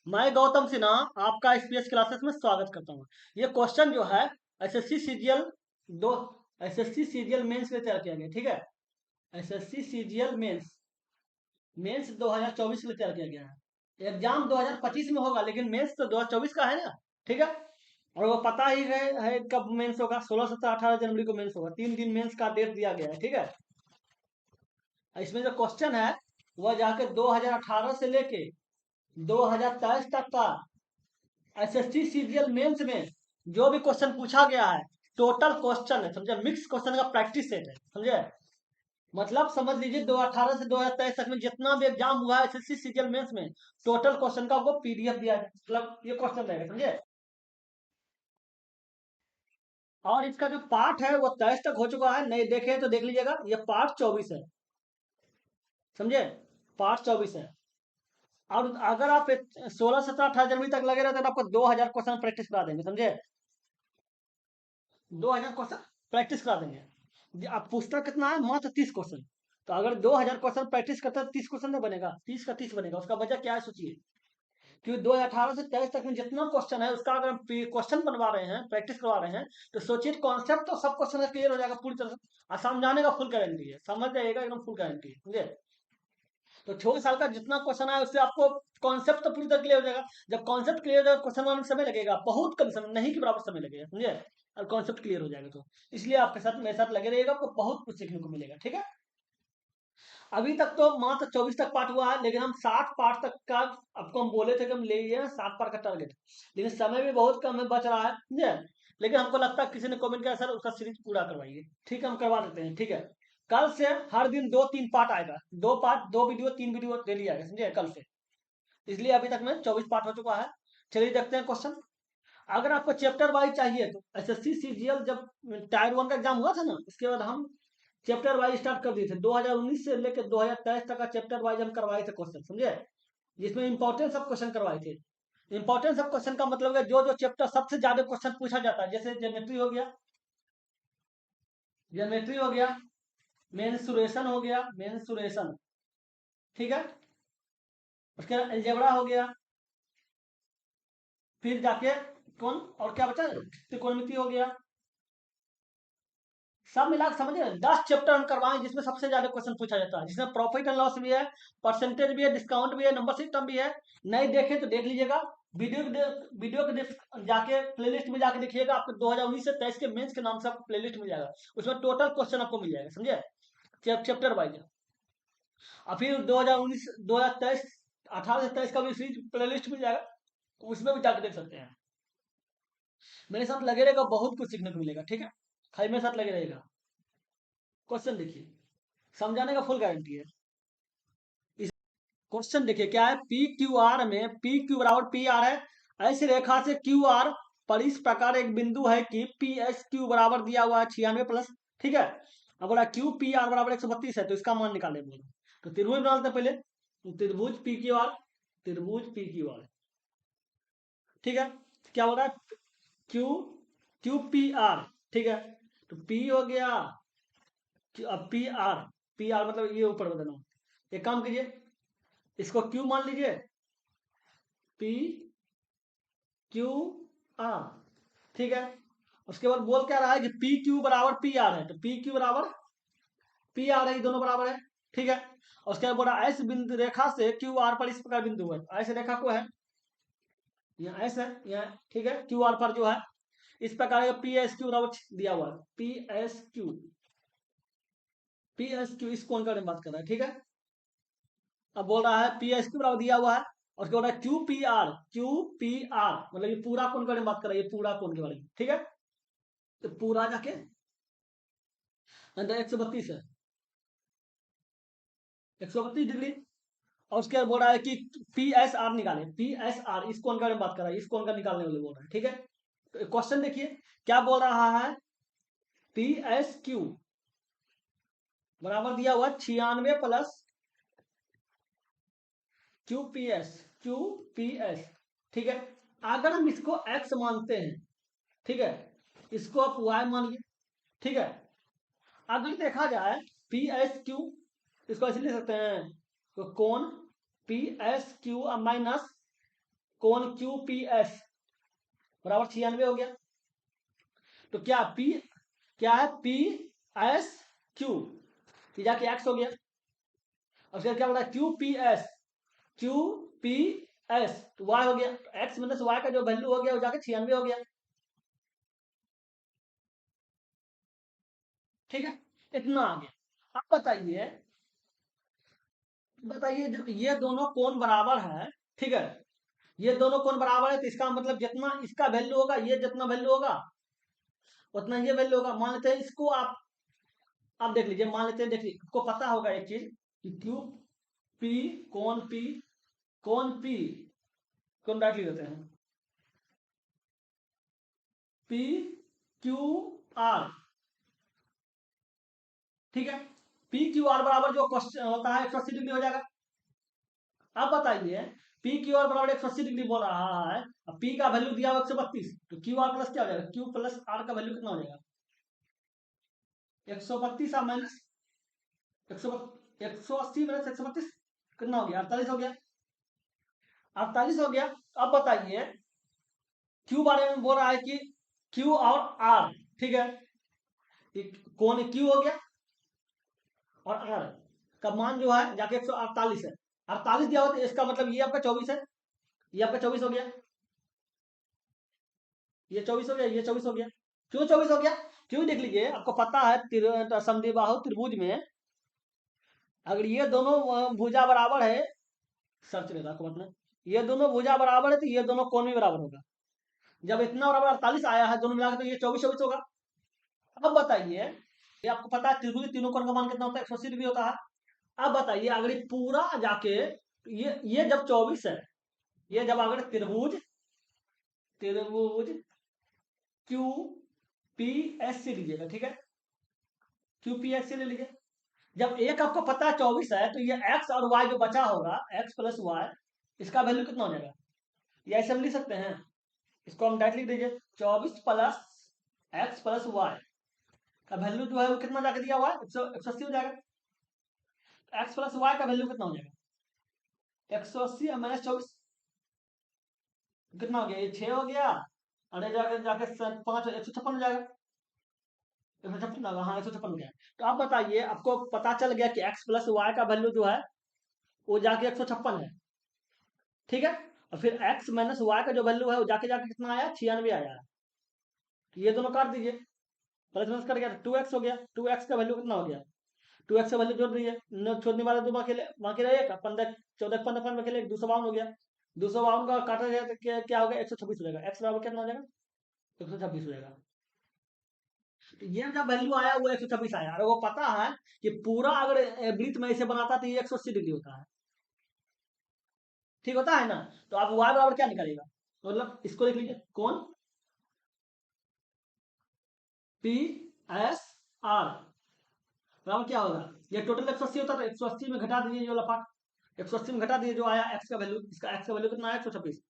मैं गौतम सिन्हा आपका SPS classes में स्वागत करता हूँ। ये क्वेश्चन जो है एसएससी सीजीएल दो एसएससी सीजीएल मेंस में तैयार किया गया, ठीक है। एसएससी सीजीएल मेंस 2024 में तैयार किया गया है। एग्जाम 2025 में होगा, लेकिन मेंस तो 2024 का है ना, ठीक है। और वो पता ही है कब मेंस होगा। 16, 17, 18 जनवरी को मेंस होगा। 3 दिन मेंस का डेट दिया गया है, ठीक है। इसमें जो क्वेश्चन है वह जाके 2018 से लेके 2023 तक का एसएससी सीजीएल मेंस में जो भी क्वेश्चन पूछा गया है, टोटल क्वेश्चन है, समझे। मिक्स क्वेश्चन का प्रैक्टिस सेट है, समझे। मतलब समझ लीजिए 2018 से 2023 तक में जितना भी एग्जाम हुआ है एसएससी सीजीएल मेंस में, टोटल क्वेश्चन का वो पीडीएफ दिया है, मतलब ये क्वेश्चन रहेगा, समझे। और इसका जो पार्ट है वो 23 तक हो चुका है, नहीं देखे तो देख लीजिएगा। ये पार्ट 24 है, समझे। पार्ट 24 है। और अगर आप 16, 17, 18 जनवरी तक लगे रहते तो आपको 2000 क्वेश्चन प्रैक्टिस करा देंगे, समझे। 2000 क्वेश्चन प्रैक्टिस करा देंगे। आप पूछता कितना है, मात्र 30 क्वेश्चन। तो अगर 2000 क्वेश्चन प्रैक्टिस करता है तो 30 क्वेश्चन नहीं बनेगा, 30 का 30 बनेगा। उसका वजह क्या है सोचिए। क्योंकि 2018 से 23 तक में जितना क्वेश्चन है उसका अगर हम क्वेश्चन बनवा रहे हैं, प्रैक्टिस करवा रहे हैं, तो सोचिए कॉन्सेप्ट तो सब क्वेश्चन क्लियर हो जाएगा पूरी तरह से। और समझाने का फुल गारंटी है, समझ जाइएगा, एकदम फुल गारंटी है, समझे। तो 6 साल का जितना क्वेश्चन है उससे आपको कॉन्सेप्ट तो पूरी तरह क्लियर हो जाएगा। जब कॉन्सेप्ट क्लियर हो जाएगा, क्वेश्चन बनाने में समय लगेगा, बहुत कम समय, नहीं के बराबर समय लगेगा, समझे। और कॉन्सेप्ट क्लियर हो जाएगा तो इसलिए आपके साथ मेरे साथ लगे रहिएगा, आपको बहुत कुछ सीखने को मिलेगा, ठीक है। अभी तक तो मात्र 24 तक पार्ट हुआ है, लेकिन हम 60 पार्ट तक का आपको हम बोले थे कि हम ले लिए 60 पार्ट का टारगेट। लेकिन समय भी बहुत कम है, बच रहा है, समझे। लेकिन हमको लगता है किसी ने कमेंट किया सर उसका सीरीज पूरा करवाइए, ठीक है, हम करवा देते हैं, ठीक है। कल से हर दिन 2-3 पार्ट आएगा, 2 पार्ट, 2 वीडियो, 3 वीडियो डेली आएगा, समझे, कल से। इसलिए अभी तक में 24 पार्ट हो चुका है। चलिए देखते हैं क्वेश्चन। अगर आपको चैप्टर वाइज चाहिए तो एसएससी सीजीएल जब टायर 1 का एग्जाम हुआ था ना, उसके बाद हम चैप्टर वाइज स्टार्ट कर दिए थे। 2019 से लेकर 2023 तक का चैप्टर वाइज हम करवाए थे क्वेश्चन, समझे। जिसमें इंपॉर्टेंस ऑफ क्वेश्चन करवाए थे। इंपॉर्टेंस ऑफ क्वेश्चन का मतलब है जो जो चैप्टर सबसे ज्यादा क्वेश्चन पूछा जाता है, जैसे ज्योमेट्री हो गया, ज्योमेट्री हो गया, मेंसुरेशन हो गया, मेंसुरेशन, ठीक है। उसके बाद अलजेब्रा हो गया, फिर जाके कौन और क्या बचा, त्रिकोणमिति हो गया। सब मिला समझे 10 चैप्टर हम करवाएं जिसमें सबसे ज्यादा क्वेश्चन पूछा जाता है, जिसमें प्रॉफिट एंड लॉस भी है, परसेंटेज भी है, डिस्काउंट भी है, नंबर सिस्टम भी है। नहीं देखे तो देख लीजिएगा। वीडियो के जाके प्लेलिस्ट में जाके देखिएगा, आपको 2019 से 23 के मेंस के नाम से आपको प्लेलिस्ट मिल जाएगा। उसमें टोटल क्वेश्चन आपको मिल जाएगा, समझे, चैप्टर वाइज। और फिर 2019, 2023, 18 से 23 का भी प्लेलिस्ट मिल जाएगा, उसमें भी जाके देख सकते हैं। मेरे साथ लगे रहेगा, बहुत कुछ सीखने को मिलेगा, ठीक है। खाली मेरे साथ लगे रहेगा। क्वेश्चन देखिए, समझाने का फुल गारंटी है। इस क्वेश्चन देखिए क्या है, पी क्यू आर में पी क्यू बराबर पी आर है। ऐसी रेखा से क्यू आर पर इस प्रकार एक बिंदु है कि पी एस क्यू बराबर दिया हुआ है 96 प्लस, ठीक है। अब बोला क्यू पी आर बराबर 132 है, तो इसका मान निकाले बोला। तो त्रिभुज बनाते पहले, त्रिभुज पी क्यू आर, त्रिभुज पी क्यू आर, ठीक है। क्या बोल रहा है, क्यू क्यू पी आर, ठीक है। तो पी हो गया, अब पी आर, पी आर मतलब ये ऊपर बदलना। एक काम कीजिए, इसको क्यू मान लीजिए, पी क्यू आर, ठीक है। उसके बाद बोल क्या रहा है कि पी क्यू बराबर पी आर है, तो पी क्यू बराबर पी आर है, ये दोनों बराबर है, ठीक है। उसके बाद बोला ऐसे बिंदु रेखा से क्यू आर पर इस प्रकार बिंदु है, ऐसे रेखा को है, यहाँ ऐसे है, यहाँ, ठीक है। क्यू आर पर जो है इस प्रकार पी एस क्यू बराबर दिया हुआ है, P S Q, P S Q इस कोण का बात कर रहा है, ठीक है। अब बोल रहा है पी एस क्यू बराबर दिया हुआ है, और उसके बाद Q P R, Q P R मतलब ये पूरा कोण के बारे में बात कर रहा है, ये पूरा कोण के बारे में, ठीक है। तो पूरा जाके अंदर 132 है, 132 डिग्री। और उसके बाद बोल रहा है कि पी एस आर निकाले, पी एस आर इस कोण के बारे में बात कर रहा है, इस कोण का निकालने वाले बोल रहा है, ठीक है। तो क्वेश्चन देखिए क्या बोल रहा है, पी एस क्यू बराबर दिया हुआ 96 plus Q P S, Q P S, ठीक है। अगर हम इसको x मानते हैं, ठीक है, इसको आप y मानिए, ठीक है। अगर देखा जाए पी एस क्यू, इसको ऐसे लिख सकते हैं, तो कौन पी एस क्यू माइनस कोण क्यू पी एस बराबर 96 हो गया। तो क्या पी क्या है, पी एस क्यू, जाके एक्स हो गया। और फिर क्या बोला, Q P S, Q P S तो वाई हो गया। तो एक्स माइनस वाई का जो वैल्यू हो गया वो जाके 96 हो गया। ठीक है, इतना आ गया। अब बताइए, बताइए जब ये दोनों कोण बराबर है, ठीक है, ये दोनों कोण बराबर है तो इसका मतलब जितना इसका वैल्यू होगा, ये जितना वैल्यू होगा उतना ये वैल्यू होगा। मान लेते हैं इसको आप देख लीजिए, मान लेते हैं, देख लीजिए, आपको पता होगा एक चीज कि क्यू पी, कोण पी, कोण पी, कौन डायरेक्टली होते हैं, पी क्यू आर, ठीक है। पी क्यू आर बराबर जो क्वेश्चन होता है 180 डिग्री हो जाएगा। अब बताइए, पी क्यू आर बराबर 180 डिग्री बोल रहा है, अब पी का वैल्यू दिया हुआ 132, तो क्यू आर प्लस क्या हो जाएगा, क्यू प्लस आर का वैल्यू कितना हो जाएगा, 132 माइनस 180 माइनस 132 कितना हो गया, 48 हो गया। 48 हो गया। अब बताइए, क्यू बारे में बोल रहा है कि क्यू और आर, ठीक है, कौन क्यू हो गया और आर का मान जो है जाके 148 है। 48 दिया हो तो इसका मतलब ये आपका 24 है, ये आपका 24 हो गया, ये 24 हो गया, ये 24 हो गया। क्यों 24 हो गया, क्यों देख लीजिए, आपको पता है समद्विबाहु त्रिभुज में अगर ये दोनों भुजा बराबर है, सर्च लेगा आपको मतलब, ये दोनों भुजा बराबर है तो ये दोनों कोण भी बराबर होगा। जब इतना बराबर 48 आया है दोनों मिलाकर, तो ये 24 24 होगा। अब बताइए, ये आपको पता है त्रिभुज तीनों कोण का मान कितना होता है, 180 डिग्री होता है। अब बताइए अगर ये पूरा जाके ये जब 24 है, ये जब अगर त्रिभुज त्रिभुज क्यू पी एस सी लीजिएगा, ठीक है, क्यू पी एस सी ले लीजिए। जब एक आपको पता है 24 है तो ये एक्स और वाई जो बचा होगा, एक्स प्लस वाई, इसका वैल्यू कितना हो जाएगा, ये ऐसे हम लिख सकते हैं, इसको हम डायरेक्ट लिख दीजिए, 24 प्लस एक्स प्लस वाई का वैल्यू जो है वो कितना जाकर दिया हुआ है, 180 हो जाएगा। एक्स प्लस वाई का वैल्यू कितना हो जाएगा, 180 माइनस 24 कितना हो गया, ये 6 हो गया, और ये जाकर जाकर 5 156 हो जाएगा, 156 होगा, हाँ 156 हो गया। तो आप बताइए, आपको पता चल गया कि एक्स प्लस वाई का वैल्यू जो है वो जाके 156 है, ठीक है। और फिर एक्स माइनस वाई का जो वैल्यू है वो जाके जाके कितना आया, 96 आया है। तो ये दोनों काट दीजिए, प्लस माइनस कट गया, 2x हो गया, 2x का वैल्यू कितना हो गया, 2x का वैल्यू जोड़ दीजिए, छोड़ने वाले दो बाकी रहेगा, 15 14 15 15 खेले 252 हो गया, 252 का काटा जाए तो क्या होगा, 126 हो जाएगा, एक्स बराबर कितना हो जाएगा, 126 हो जाएगा। तो ये जब वैल्यू आया वो 126 आया, और वो पता है कि पूरा अगर वृत्त में इसे बनाता तो ये 180 डिग्री होता है, ठीक होता है ना। तो आप y बराबर क्या निकालेगा, मतलब इसको लिख लीजिए, कौन पी एस आर बराबर क्या होगा, ये टोटल 180 होता है, तो 180 में घटा दीजिए ये वाला पार्ट, 180 में घटा दीजिए जो आया एक्स का वैल्यू, इसका एक्स का वैल्यू कितना आया, 126,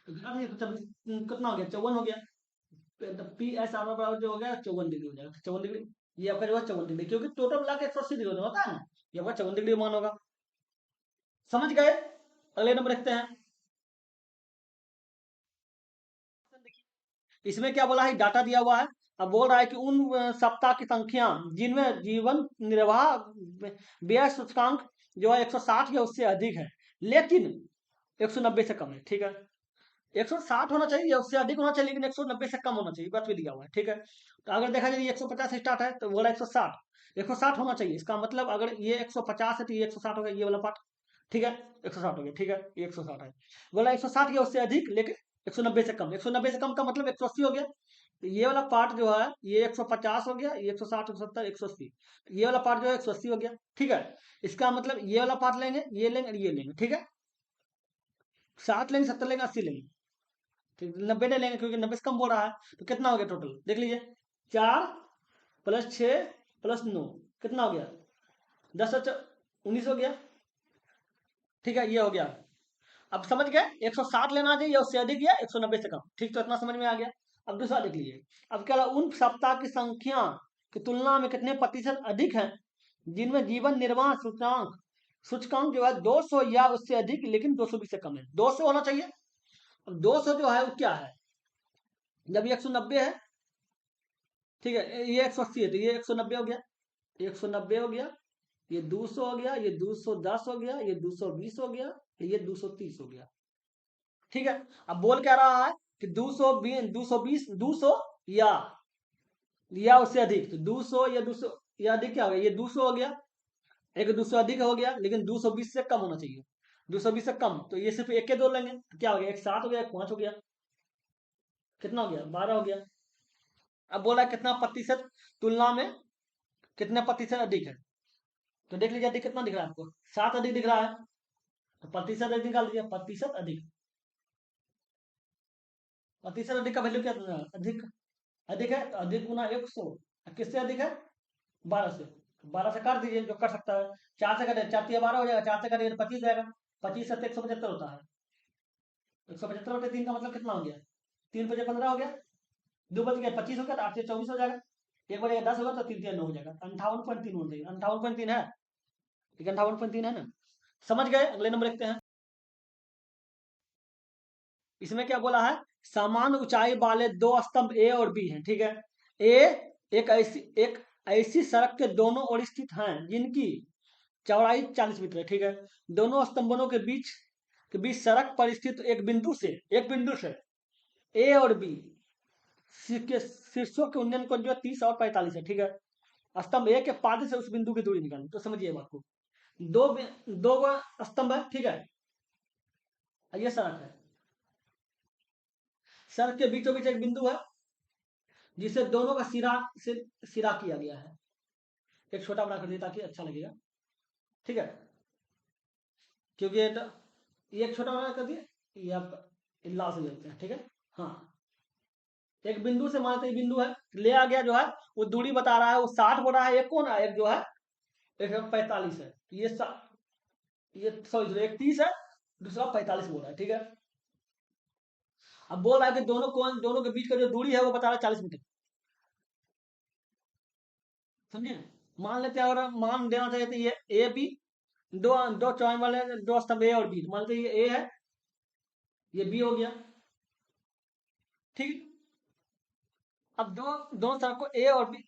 तो घटा दीजिए 126 कितना हो गया, 54 हो गया। पी एस आर बराबर जो हो गया 54 डिग्री हो जाएगा, 54 डिग्री, ये आपका जो है 54 डिग्री, क्योंकि टोटल मिला के 180 डिग्री होता है ना, ये आपका 54 डिग्री मान होगा। समझ गए, अगले नंबर देखते हैं। इसमें क्या बोला है, डाटा दिया हुआ है। अब बोल रहा है कि उन सप्ताह की संख्या जिनमें जीवन निर्वाह व्यय सूचकांक जो है 160 या उससे अधिक है, लेकिन 190 से कम है, ठीक है। 160 होना चाहिए या उससे अधिक होना चाहिए, लेकिन 190 से कम होना चाहिए, बात भी दिया हुआ है, ठीक है। तो अगर देखा जाए 150 से स्टार्ट है तो बोला 160, 160 होना चाहिए, इसका मतलब अगर ये 150 है तो ये 160 हो गया, ये वाला पार्ट, ठीक है, 160 हो गया, ठीक है, ये 160 है। बोला 160 या उससे अधिक लेकिन 190 से कम, 190 से कम का मतलब 180 हो गया। तो ये वाला पार्ट जो है ये 150 हो गया, ये 160 170 180, ये वाला पार्ट जो है 180 हो गया, ठीक है। इसका मतलब ये वाला पार्ट लेंगे, ये लेंगे और ये लेंगे, ठीक है। 60 लेंगे, 70 लेंगे, 80 लेंगे, ठीक, 90 नहीं लेंगे क्योंकि 90 से कम बोल रहा है। तो कितना हो गया टोटल, देख लीजिए, 4 प्लस 6 प्लस 9 कितना हो गया, 10 19 हो गया, ठीक है, ये हो गया। अब समझ गए, 160 लेना चाहिए या उससे अधिक या 190 से कम, ठीक, तो इतना समझ में आ गया। अब दूसरा देख लीजिए, अब क्या उन सप्ताह की संख्या की तुलना में कितने प्रतिशत अधिक है जिनमें जीवन निर्वाह सूचकांक सूचकांक जो है 200 या उससे अधिक लेकिन 220 से कम है, 200 होना चाहिए। अब 200 जो है वो क्या है, जब ये 190 है, ठीक है, ये 180 है तो ये 190 हो गया, 190 हो गया, ये 200 हो गया, ये 210 हो गया, ये 220 हो गया, ये 230 हो गया। ठीक है, अब बोल क्या रहा है कि 220 200 या उससे अधिक, तो 200 या 200 या अधिक क्या हो गया, ये 200 हो गया, एक 200 अधिक हो गया लेकिन 220 से कम होना चाहिए, 220 से कम, तो ये सिर्फ एक के दो लेंगे, तो क्या हो गया, एक 7 हो गया, एक 5 हो गया, कितना हो गया, 12 हो गया। अब बोला कितना प्रतिशत तुलना में कितने प्रतिशत अधिक है, तो देख लीजिए अधिक कितना दिख रहा है आपको, 7 अधिक दिख रहा है, तो प्रतिशत अधिक निकाल दीजिए, प्रतिशत अधिक, प्रतिशत अधिक का वैल्यू क्या था? अधिक, अधिक है तो अधिक गुना 100, किससे अधिक है, 12 से, 12 से काट दीजिए जो कर सकता है, 4 से काटे 4 12 हो जाएगा, 4 से काटिए 25 जाएगा, 25 से 175 होता है, 175 बटे 3 का मतलब कितना हो गया, 3 बजे 15 हो गया, 2 बज गया 25 हो गया, तो 8 से 24 हो जाएगा, 1 बजे 10 होगा तो 3 3 9 हो जाएगा, 58.3 हो जाएगा, 58.3 है, ठीक है, 58.3 है ना, समझ गए। अगले नंबर देखते हैं, इसमें क्या बोला है, समान ऊंचाई वाले दो स्तंभ ए और बी हैं, ठीक है, ए एक ऐसी सड़क के दोनों ओर स्थित हैं जिनकी चौड़ाई 40 मीटर है, ठीक है, दोनों स्तंभों के बीच सड़क पर स्थित एक बिंदु से ए और बी के शीर्षों के उन्नयन कोण जो है 30 और 45 है, ठीक है, स्तंभ ए के पाद से उस बिंदु की दूरी निकालनी, तो समझिए बात को, दो दो स्तंभ है, ठीक है, ये सड़क है, सड़क के बीचों बीच एक बिंदु है जिसे दोनों का सिरा किया गया है, एक छोटा बड़ा कर दिया ताकि अच्छा लगेगा, ठीक है, क्योंकि ये एक छोटा बड़ा कर दिया, ये आप लाल से लेते हैं, ठीक है, हाँ, एक बिंदु से मानते एक बिंदु है, ले आ गया जो है वो दूरी बता रहा है, वो 60 बोल रहा है, एक कौन है, एक जो है 145 है, ये सॉरी एक 30 है, दूसरा 45 बोल रहा है, ठीक है, अब बोल रहा है कि दोनों के बीच का जो दूरी है वो बता रहा है 40 मीटर, समझे, मान लेते हैं, और मान देना चाहिए तो ये ए बी, दो दो चौन वाले दो स्तंभ ए और बी, मान लीजिए ये ए है, ये बी हो गया, ठीक, अब दोनों तरफ को ए और बी,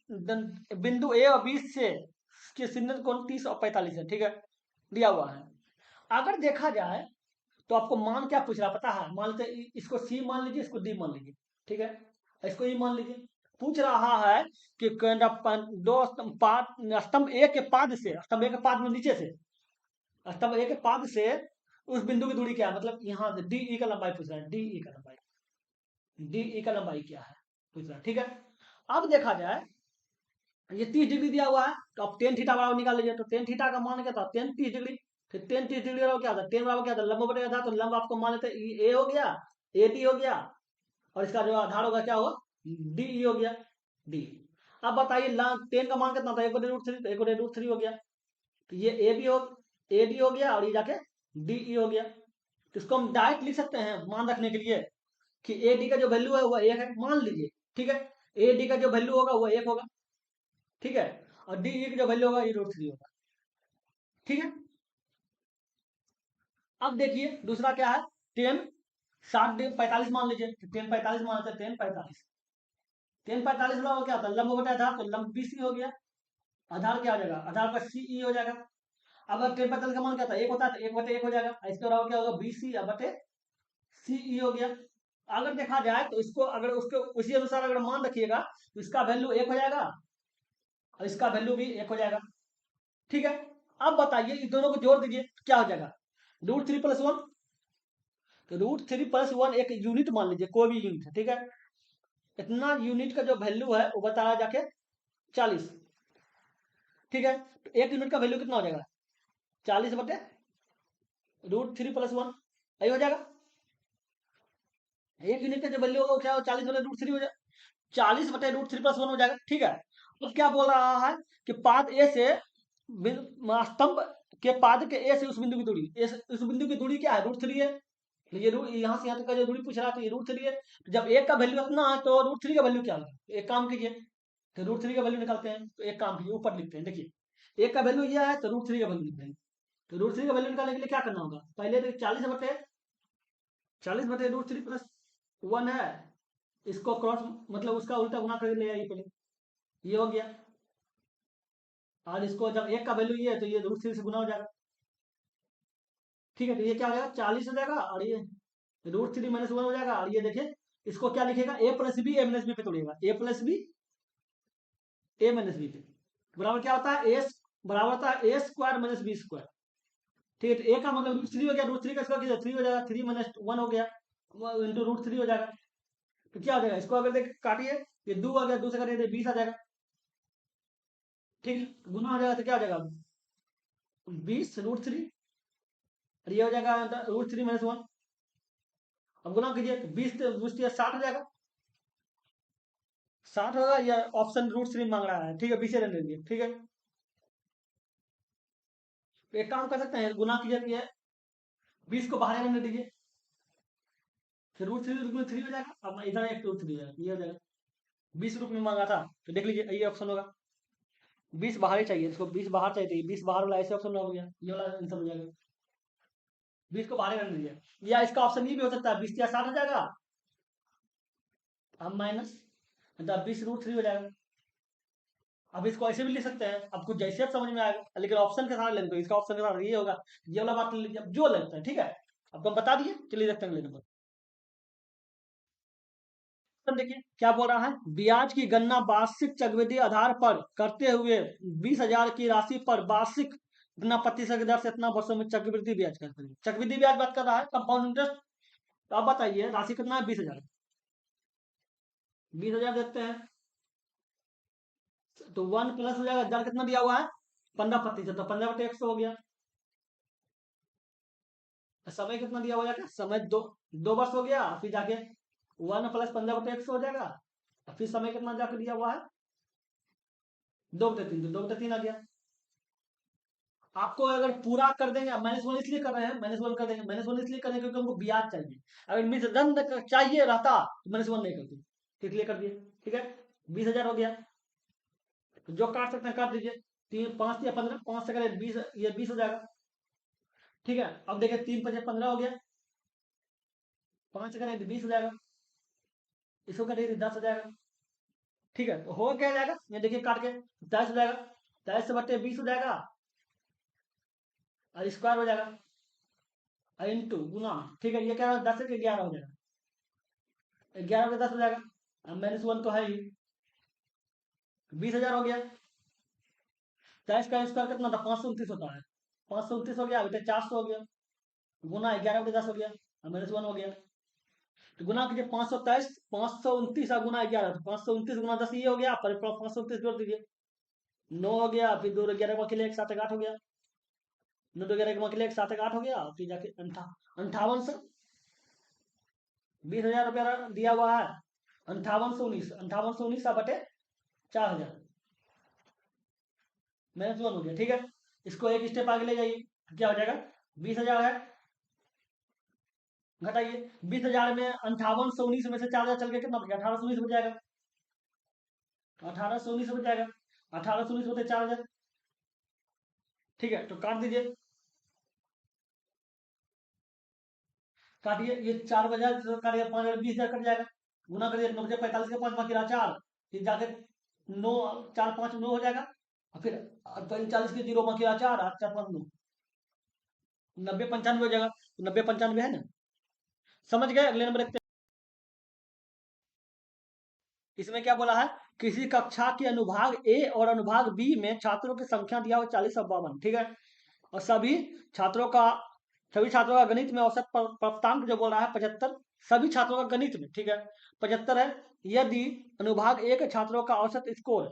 बिंदु ए और बी से के सिग्नल कोण 30 और 45 है, ठीक है, दिया हुआ है। अगर देखा जाए तो आपको मान क्या पूछ रहा पता है, मान लेते इसको सी मान लीजिए, इसको डी मान लीजिए, ठीक है, इसको ई मान लीजिए, पूछ रहा है कि दो स्तंभ ए के पाद से, स्तंभ ए के पाद में नीचे से, स्तंभ ए के पाद से उस बिंदु की दूरी क्या है, मतलब यहाँ से डी ई का लंबाई पूछ रहा है, डी ई का लंबाई, डी ई का लंबाई क्या है पूछ रहा है, ठीक है, अब देखा जाए ये 30 डिग्री दिया हुआ है, तो आप टेन थीटा बराबर निकाल लीजिए, तो टेन थीटा का मान क्या था, टेन 30 डिग्री, फिर टेन 30 डिग्री बराबर क्या था, टेन बराबर क्या था, लंब बटेगा था, तो लंब आपको मान लेते ए हो गया, ए डी हो गया, और इसका जो आधार होगा क्या होगा, डी ई हो गया, डी। अब बताइए टेन का मान कितना था, 1/√3, तो 1/√3 हो गया, तो ये ए बी हो, ए डी हो गया, और ये जाके डी ई हो गया, तो इसको हम डायरेक्ट लिख सकते हैं मान रखने के लिए कि ए डी का जो वैल्यू है वो एक है, मान लीजिए, ठीक है, ए डी का जो वैल्यू होगा वो एक होगा, ठीक है, और डी ई का जो वैल्यू होगा ये √3 होगा, ठीक है। अब देखिए दूसरा क्या है, टेन 60 45 मान लीजिए, तो टेन 45 मान लेते हैं, टेन पैंतालीस बराबर क्या होता है, लंब बटे आधार, तो लंब बी सी हो गया, आधार क्या हो जाएगा, आधार का सी ई हो जाएगा, अगर टेन 45 का मान क्या था, एक होता है तो 1/1 हो जाएगा, इसके बराबर क्या होगा, बी सी बटे सी ई हो गया। अगर देखा जाए तो इसको अगर उसके उसी अनुसार अगर मान रखिएगा तो इसका वैल्यू एक हो जाएगा और इसका वैल्यू भी एक हो जाएगा, ठीक है। अब बताइए इस दोनों को जोड़ दीजिए तो क्या हो जाएगा, √3 + 1, तो √3 + 1 एक यूनिट मान लीजिए, कोई भी यूनिट है, ठीक है, इतना यूनिट का जो वैल्यू है वो बता रहा जाके 40, ठीक है, तो एक यूनिट का वैल्यू कितना हो जाएगा, 40 बटे √3 + 1, यही हो जाएगा, एक यूनिट का जो वैल्यू होगा क्या हो, 40 बटे √3 हो जाएगा, 40 बटे √3 + 1 हो जाएगा, ठीक है। अब क्या बोल रहा है कि पाद ए से स्तंभ के पाद के ए से उस बिंदु की दूरी, उस बिंदु की दूरी क्या है, √3 है, तो ये यहाँ से यहाँ तक का जो दूरी पूछ रहा है तो ये √3 है, तो जब एक का वैल्यू इतना है तो √3 का वैल्यू क्या होगा, एक काम कीजिए, तो √3 का वैल्यू निकालते हैं, तो एक काम कीजिए ऊपर लिखते हैं, देखिए एक का वैल्यू यह है तो √3 का वैल्यू लिख देंगे, तो √3 का वैल्यू निकालने के लिए क्या करना होगा, पहले तो 40/√3 है, इसको क्रॉस मतलब उसका उल्टा गुना कर ले आइए पहले, ये हो गया। और इसको जब एक का वैल्यू ये है तो ये √3 से गुना हो जाएगा। ठीक है, तो ये क्या हो जाएगा 40 हो जाएगा, और ये √3 - 1 हो जाएगा। और ये देखिए इसको क्या लिखेगा, a+b पे तोड़िएगा, a+b पे बराबर क्या होता है, बराबर होता है a² - b²। ठीक है, तो a का मतलब √3 हो गया, √3 का स्क्वायर 3 हो जाएगा, 3 - 1 हो गया इंटू √3 हो जाएगा। तो क्या हो जाएगा, इसको अगर देख काटिए, ये 2 आ गया, 2 से काटिए 20 आ जाएगा। ठीक है, गुना हो जाएगा तो क्या हो जाएगा 20√3, और ये हो जाएगा √3 - 1। अब गुना कीजिए तो 20 60 हो जाएगा, 60 होगा। या ऑप्शन √3 मांग रहा है, ठीक है 20 रहने दीजिए। ठीक है, तो एक काम कर सकते हैं, गुना कीजिए, 20 को बाहर रहने दीजिए, फिर √3 हो जाएगा। अब इधर एक √3 हो जाएगा, ये हो जाएगा। 20 रुपये में मांगा था, तो देख लीजिए ये ऑप्शन होगा। 20 बाहर ही चाहिए, इसको 20 बाहर चाहिए, 20 बाहर वाला ऐसे ऑप्शन हो गया, ये वाला आंसर हो जाएगा। 20 को बाहर रहने दीजिए, या इसका ऑप्शन ये भी हो सकता है, 20 या 60 हो जाएगा, अब माइनस मतलब 20√3 हो जाएगा। अब इसको ऐसे भी लिख सकते हैं, अब कुछ जैसे आप समझ में आएगा, लेकिन ऑप्शन के साथ लेंगे तो इसका ऑप्शन के साथ ये होगा, ये वाला बात ले लीजिए, अब जो लगता है। ठीक है, आपको हम बता दिए, चलिए देखते हैं अगले नंबर। देखिए क्या बोल रहा है, ब्याज की गणना वार्षिक चक्रवृद्धि आधार पर करते हुए 20,000 की राशि पर वार्षिक इतना प्रतिशत की दर से इतना वर्षों में चक्रवृद्धि ब्याज कर करेंगे। चक्रवृद्धि ब्याज बात कर रहा है, कंपाउंड इंटरेस्ट। तो आप बताइए राशि कितना है, 20,000। 20,000 देते हैं तो 1 प्लस हो जाएगा, दर कितना दिया हुआ है 15%, तो 15/100 हो गया। समय कितना दिया हुआ है, समय 2 वर्ष हो गया, फिर जाके 1 + 15/100 हो जाएगा, फिर समय कितना जाके दिया हुआ है 2/3, तो 2/3 आ गया। आपको अगर पूरा कर देंगे, -1 इसलिए कर रहे हैं, -1 कर देंगे, -1 इसलिए करेंगे क्योंकि हमको ब्याज चाहिए। अगर मिस दंड चाहिए रहता तो -1 नहीं करते, तो इसलिए कर दिए। ठीक है, 20,000 हो गया, तो जो काट सकते हैं काट दीजिए। 3 5 या 15, 5 से करें 20, ये 20 हो जाएगा। ठीक है, अब देखिए 3 × 5 = 15 हो गया, 5 से करें 20 हो जाएगा, इसको करें 10 हो जाएगा। ठीक है, तो हो क्या जाएगा, ये देखिए काट के 10 हो जाएगा, 10/20 हो जाएगा, और स्क्वायर हो जाएगा, और इंटू गुना। ठीक है, ये क्या 10 से 11 हो जाएगा, 11/10 हो जाएगा, अब -1 तो है ही, 20,000 हो गया। 10 का स्क्वायर कितना था 529 होता है, 529 हो गया, बेटा 400 हो गया, गुना 11/10 हो गया, अब -1 हो गया। तो गुना कीजिए 523, 529 और गुना 11, तो 529 गुना 10 ये हो गया, पर 529 जोड़ दीजिए, 9 हो गया, फिर 2 11 के लिए 1 7 8 हो गया, 9 2 11 के लिए 1 7 8 हो गया, फिर जाके 5800, 20,000 रुपया दिया हुआ है, 5819 बटे 4,000 -1 हो गया। ठीक है, इसको एक स्टेप आगे ले जाइए, तो क्या हो जाएगा 20,000 है, घटाइए 20,000 में 5819 में से 4,000 चल के कितना बच गया 1,819 बच जाएगा, 1,819 बच जाएगा, 1,819 होते 4,000। ठीक है, तो काट दीजिए, काटिए, ये 4,000 काटिए, 5,000 20,000 कट जाएगा, गुना करिए 9 45 के 5 बाकी रहा 4, फिर जाके 9 4 5 9 हो जाएगा, और फिर 45 के 0 बाकी रहा 4 8 4 5 9, 90 95 हो जाएगा, 90 95 है ना, समझ गए। अगले नंबर देखते हैं, इसमें क्या बोला है, किसी कक्षा के अनुभाग ए और अनुभाग बी में छात्रों की संख्या दिया हुआ 40 और 52। ठीक है, और छात्रों का सभी छात्रों का गणित में औसत प्राप्तांक जो बोल रहा है 75, सभी छात्रों का गणित में, ठीक है 75 है। यदि अनुभाग ए के छात्रों का औसत स्कोर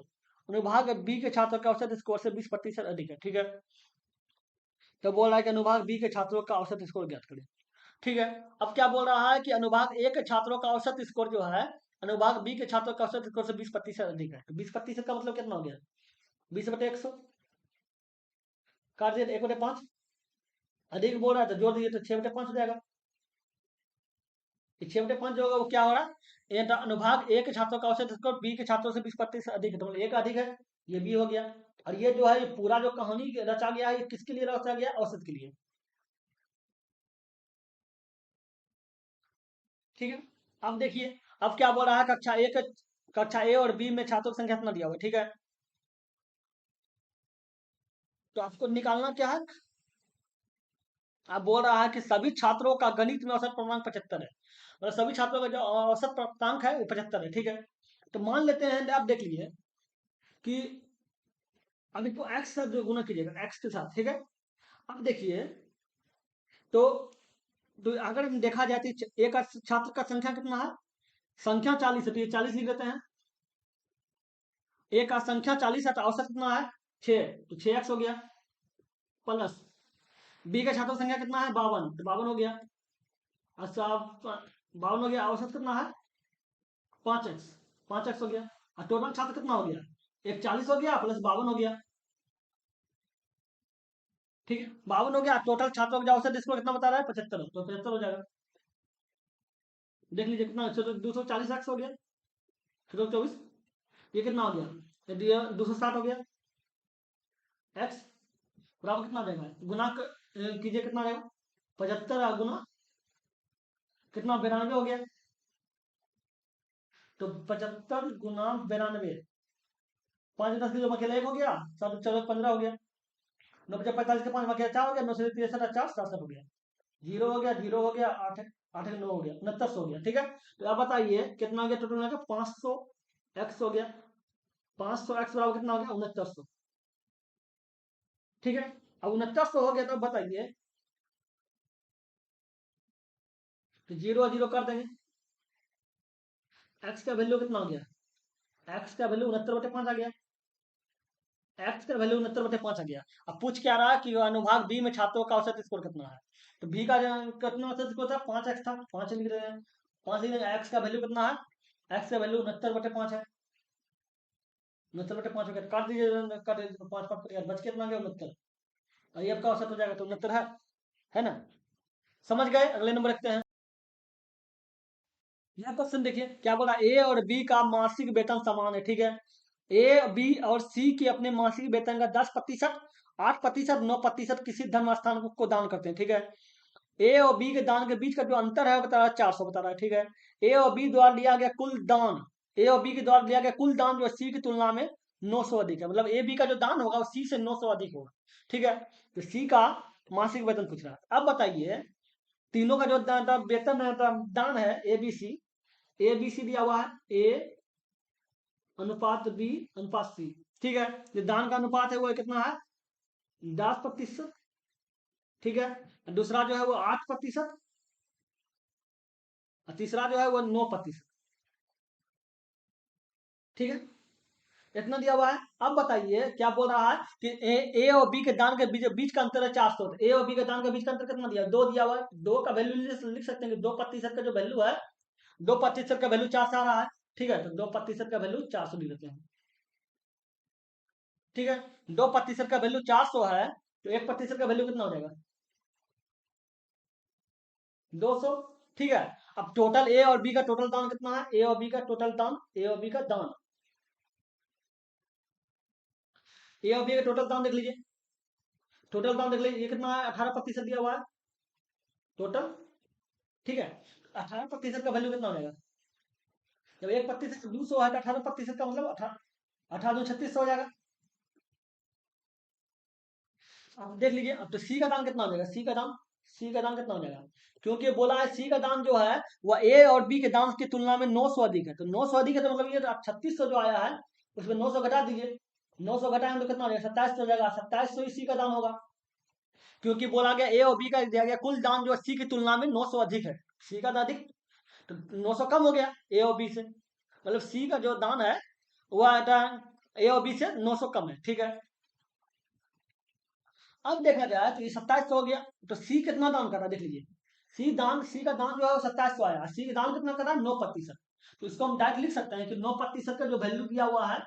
अनुभाग बी के छात्रों के औसत स्कोर से 20% अधिक है। ठीक है, तो बोल रहा है कि अनुभाग बी के छात्रों का औसत स्कोर ज्ञात करें। ठीक है, अब क्या बोल रहा है कि अनुभाग ए के छात्रों का औसत स्कोर जो है अनुभाग बी के छात्रों का औसत स्कोर से 20% अधिक है, तो 20% का मतलब कितना हो गया 20/100, काट दिए 1/5, अधिक बोल रहा है तो जोड़ दीजिए तो 6/5 हो जाएगा। 6/5 जो होगा वो क्या हो रहा है, अनुभाग ए के छात्रों का औसत स्कोर बी के छात्रों से 20% अधिक है, तो मतलब एक अधिक है, ये बी हो गया। और ये जो है ये पूरा जो कहानी रचा गया है, ये किसके लिए रचा गया? औसत के लिए। ठीक है। अब देखिए, अब क्या बोल रहा है, कक्षा ए और बी में छात्रों की संख्या कितना दिया हुआ है, ठीक है। तो आपको निकालना क्या है? आप बोल रहा है कि सभी छात्रों का गणित में औसत पूर्णांक 75 है, मतलब सभी छात्रों का जो औसत प्राप्तांक है वो 75 है, ठीक है। तो मान लेते हैं, आप देख लीजिए कि अब इसको एक्स से जो गुना कीजिएगा एक्स के साथ, ठीक है। अब देखिए, तो अगर देखा जाए तो एक छात्र का संख्या कितना है? संख्या 40 है, तो ये 40 लिख लेते हैं। एक का संख्या 40 है तो औसत कितना है? 6, तो 6x हो गया। प्लस बी का छात्रों की संख्या कितना है? 52, तो 52 हो गया। अच्छा, 52 हो गया, औसत कितना है? 5x, 5x हो गया। और टोटल छात्र कितना हो गया? एक 40 हो गया प्लस 52 हो गया, ठीक है। 52 हो गया, टोटल छात्रों का औसत इसको कितना बता रहा है? 75, तो 75 हो जाएगा। देख लीजिए कितना, 240x हो गया, 124, ये कितना हो गया? 260 हो गया। एक्स बराबर कितना देगा? गुना कीजिए, कितना देगा? 75 गुना कितना? 92 हो गया। तो 75 गुना 92, 5 10 की जो बकेला 1 हो गया, 7 14 15 हो गया। 9 5 45 के 5 बकेला 4 हो गया, 9 से 63 50 67 हो गया। जीरो हो गया, जीरो हो गया, 8 8 9 हो गया, 69 हो गया, ठीक है। तो अब बताइए कितना हो गया टोटल मिलाकर? 500 एक्स हो गया। 500 एक्स बराबर कितना हो गया? 6900, ठीक है। अब 6900 हो गया, तो अब बताइए, तो जीरो जीरो कर देंगे, एक्स का वैल्यू कितना हो गया? एक्स का वैल्यू 69/5 आ गया। एक्स का वैल्यू 69/5 आ गया। अब पूछ क्या रहा है कि अनुभाग बी में छात्रों का औसत स्कोर कितना है? तो बी का कितना औसत स्कोर था? 5x था, 5 लिख रहे हैं। 5 लिख रहे हैं, एक्स का वैल्यू कितना है? एक्स का वैल्यू 69/5 है। 69/5 हो गया, काट दीजिए, काट दीजिए, 5 5 बच के कितना गया? 69। और ये आपका औसत हो जाएगा, तो 69 है ना? समझ गए? अगले नंबर रखते हैं। यह क्वेश्चन देखिए क्या बोला, ए और बी का मासिक वेतन समान है, ठीक है। ए बी और सी के अपने मासिक वेतन का 10%, 8%, 9% किसी धर्म स्थान को दान करते हैं, ठीक है। ए और बी के दान के बीच का जो अंतर है वो बता रहा है 400, बता रहा है, ठीक है। ए और बी द्वारा लिया गया कुल दान, ए और बी के द्वारा लिया गया कुल दान जो है सी की तुलना में 900 अधिक है, मतलब ए बी का जो दान होगा वो सी से 900 अधिक होगा, ठीक है। तो सी का मासिक वेतन पूछ रहा है। अब बताइए, तीनों का जो वेतन है, दान है, ए बी सी दिया हुआ है, ए अनुपात बी अनुपात सी, ठीक है। जो दान का अनुपात है वो कितना है? 10%, ठीक है। दूसरा जो है वो 8%, और तीसरा जो है वो 9%, ठीक है। इतना दिया हुआ है। अब बताइए क्या बोल रहा है कि ए और बी के दान के बीच का अंतर है 400, ए और बी के दान के बीच का अंतर कितना दिया? 2 दिया हुआ है। 2 का वैल्यू लिख सकते हैं कि 2% का जो वैल्यू है, 2% का वैल्यू 400 आ रहा है, ठीक है। तो 2% का वैल्यू 400 लिख लेते हैं, ठीक है। 2% का वैल्यू 400 है, तो 1% का वैल्यू कितना हो जाएगा? 200, ठीक है। अब टोटल ए और बी का टोटल दान कितना है? ए और बी का टोटल दान, ए और बी का दान, ए और बी का टोटल दान देख लीजिए, टोटल दान देख लीजिए, ये कितना है? 18% दिया हुआ है टोटल, ठीक है। 18% का वैल्यू कितना हो जाएगा? जब 1% 200 है तो 18% का मतलब 18 2 36 हो जाएगा। अब देख लीजिए, अब तो सी का दाम कितना हो जाएगा? सी का दाम कितना हो जाएगा? क्योंकि बोला है सी का दाम जो है वह ए और बी के दाम की तुलना में 900 अधिक है, तो 900 अधिक है तो मतलब ये 3600 जो आया है उसमें 900 घटा दीजिए, 900 घटाएंगे तो कितना हो जाएगा? 2700 हो जाएगा, 2700 ही सी का दाम होगा। क्योंकि बोला गया ए और बी का दिया गया कुल दाम जो है सी की तुलना में 900 अधिक है, सी का दाम अधिक, तो 900 कम हो गया ए और बी से, मतलब सी का जो दान है वह ए और बी से 900 कम है, ठीक है। अब देखा जाए तो ये 2700 हो गया, तो सी कितना दान कर रहा है देख लीजिए। सी का दान जो है वो 2700 आया, सी का दान कितना कर रहा है? 9%। तो इसको हम डायरेक्ट लिख सकते हैं कि 9% का जो वैल्यू दिया हुआ है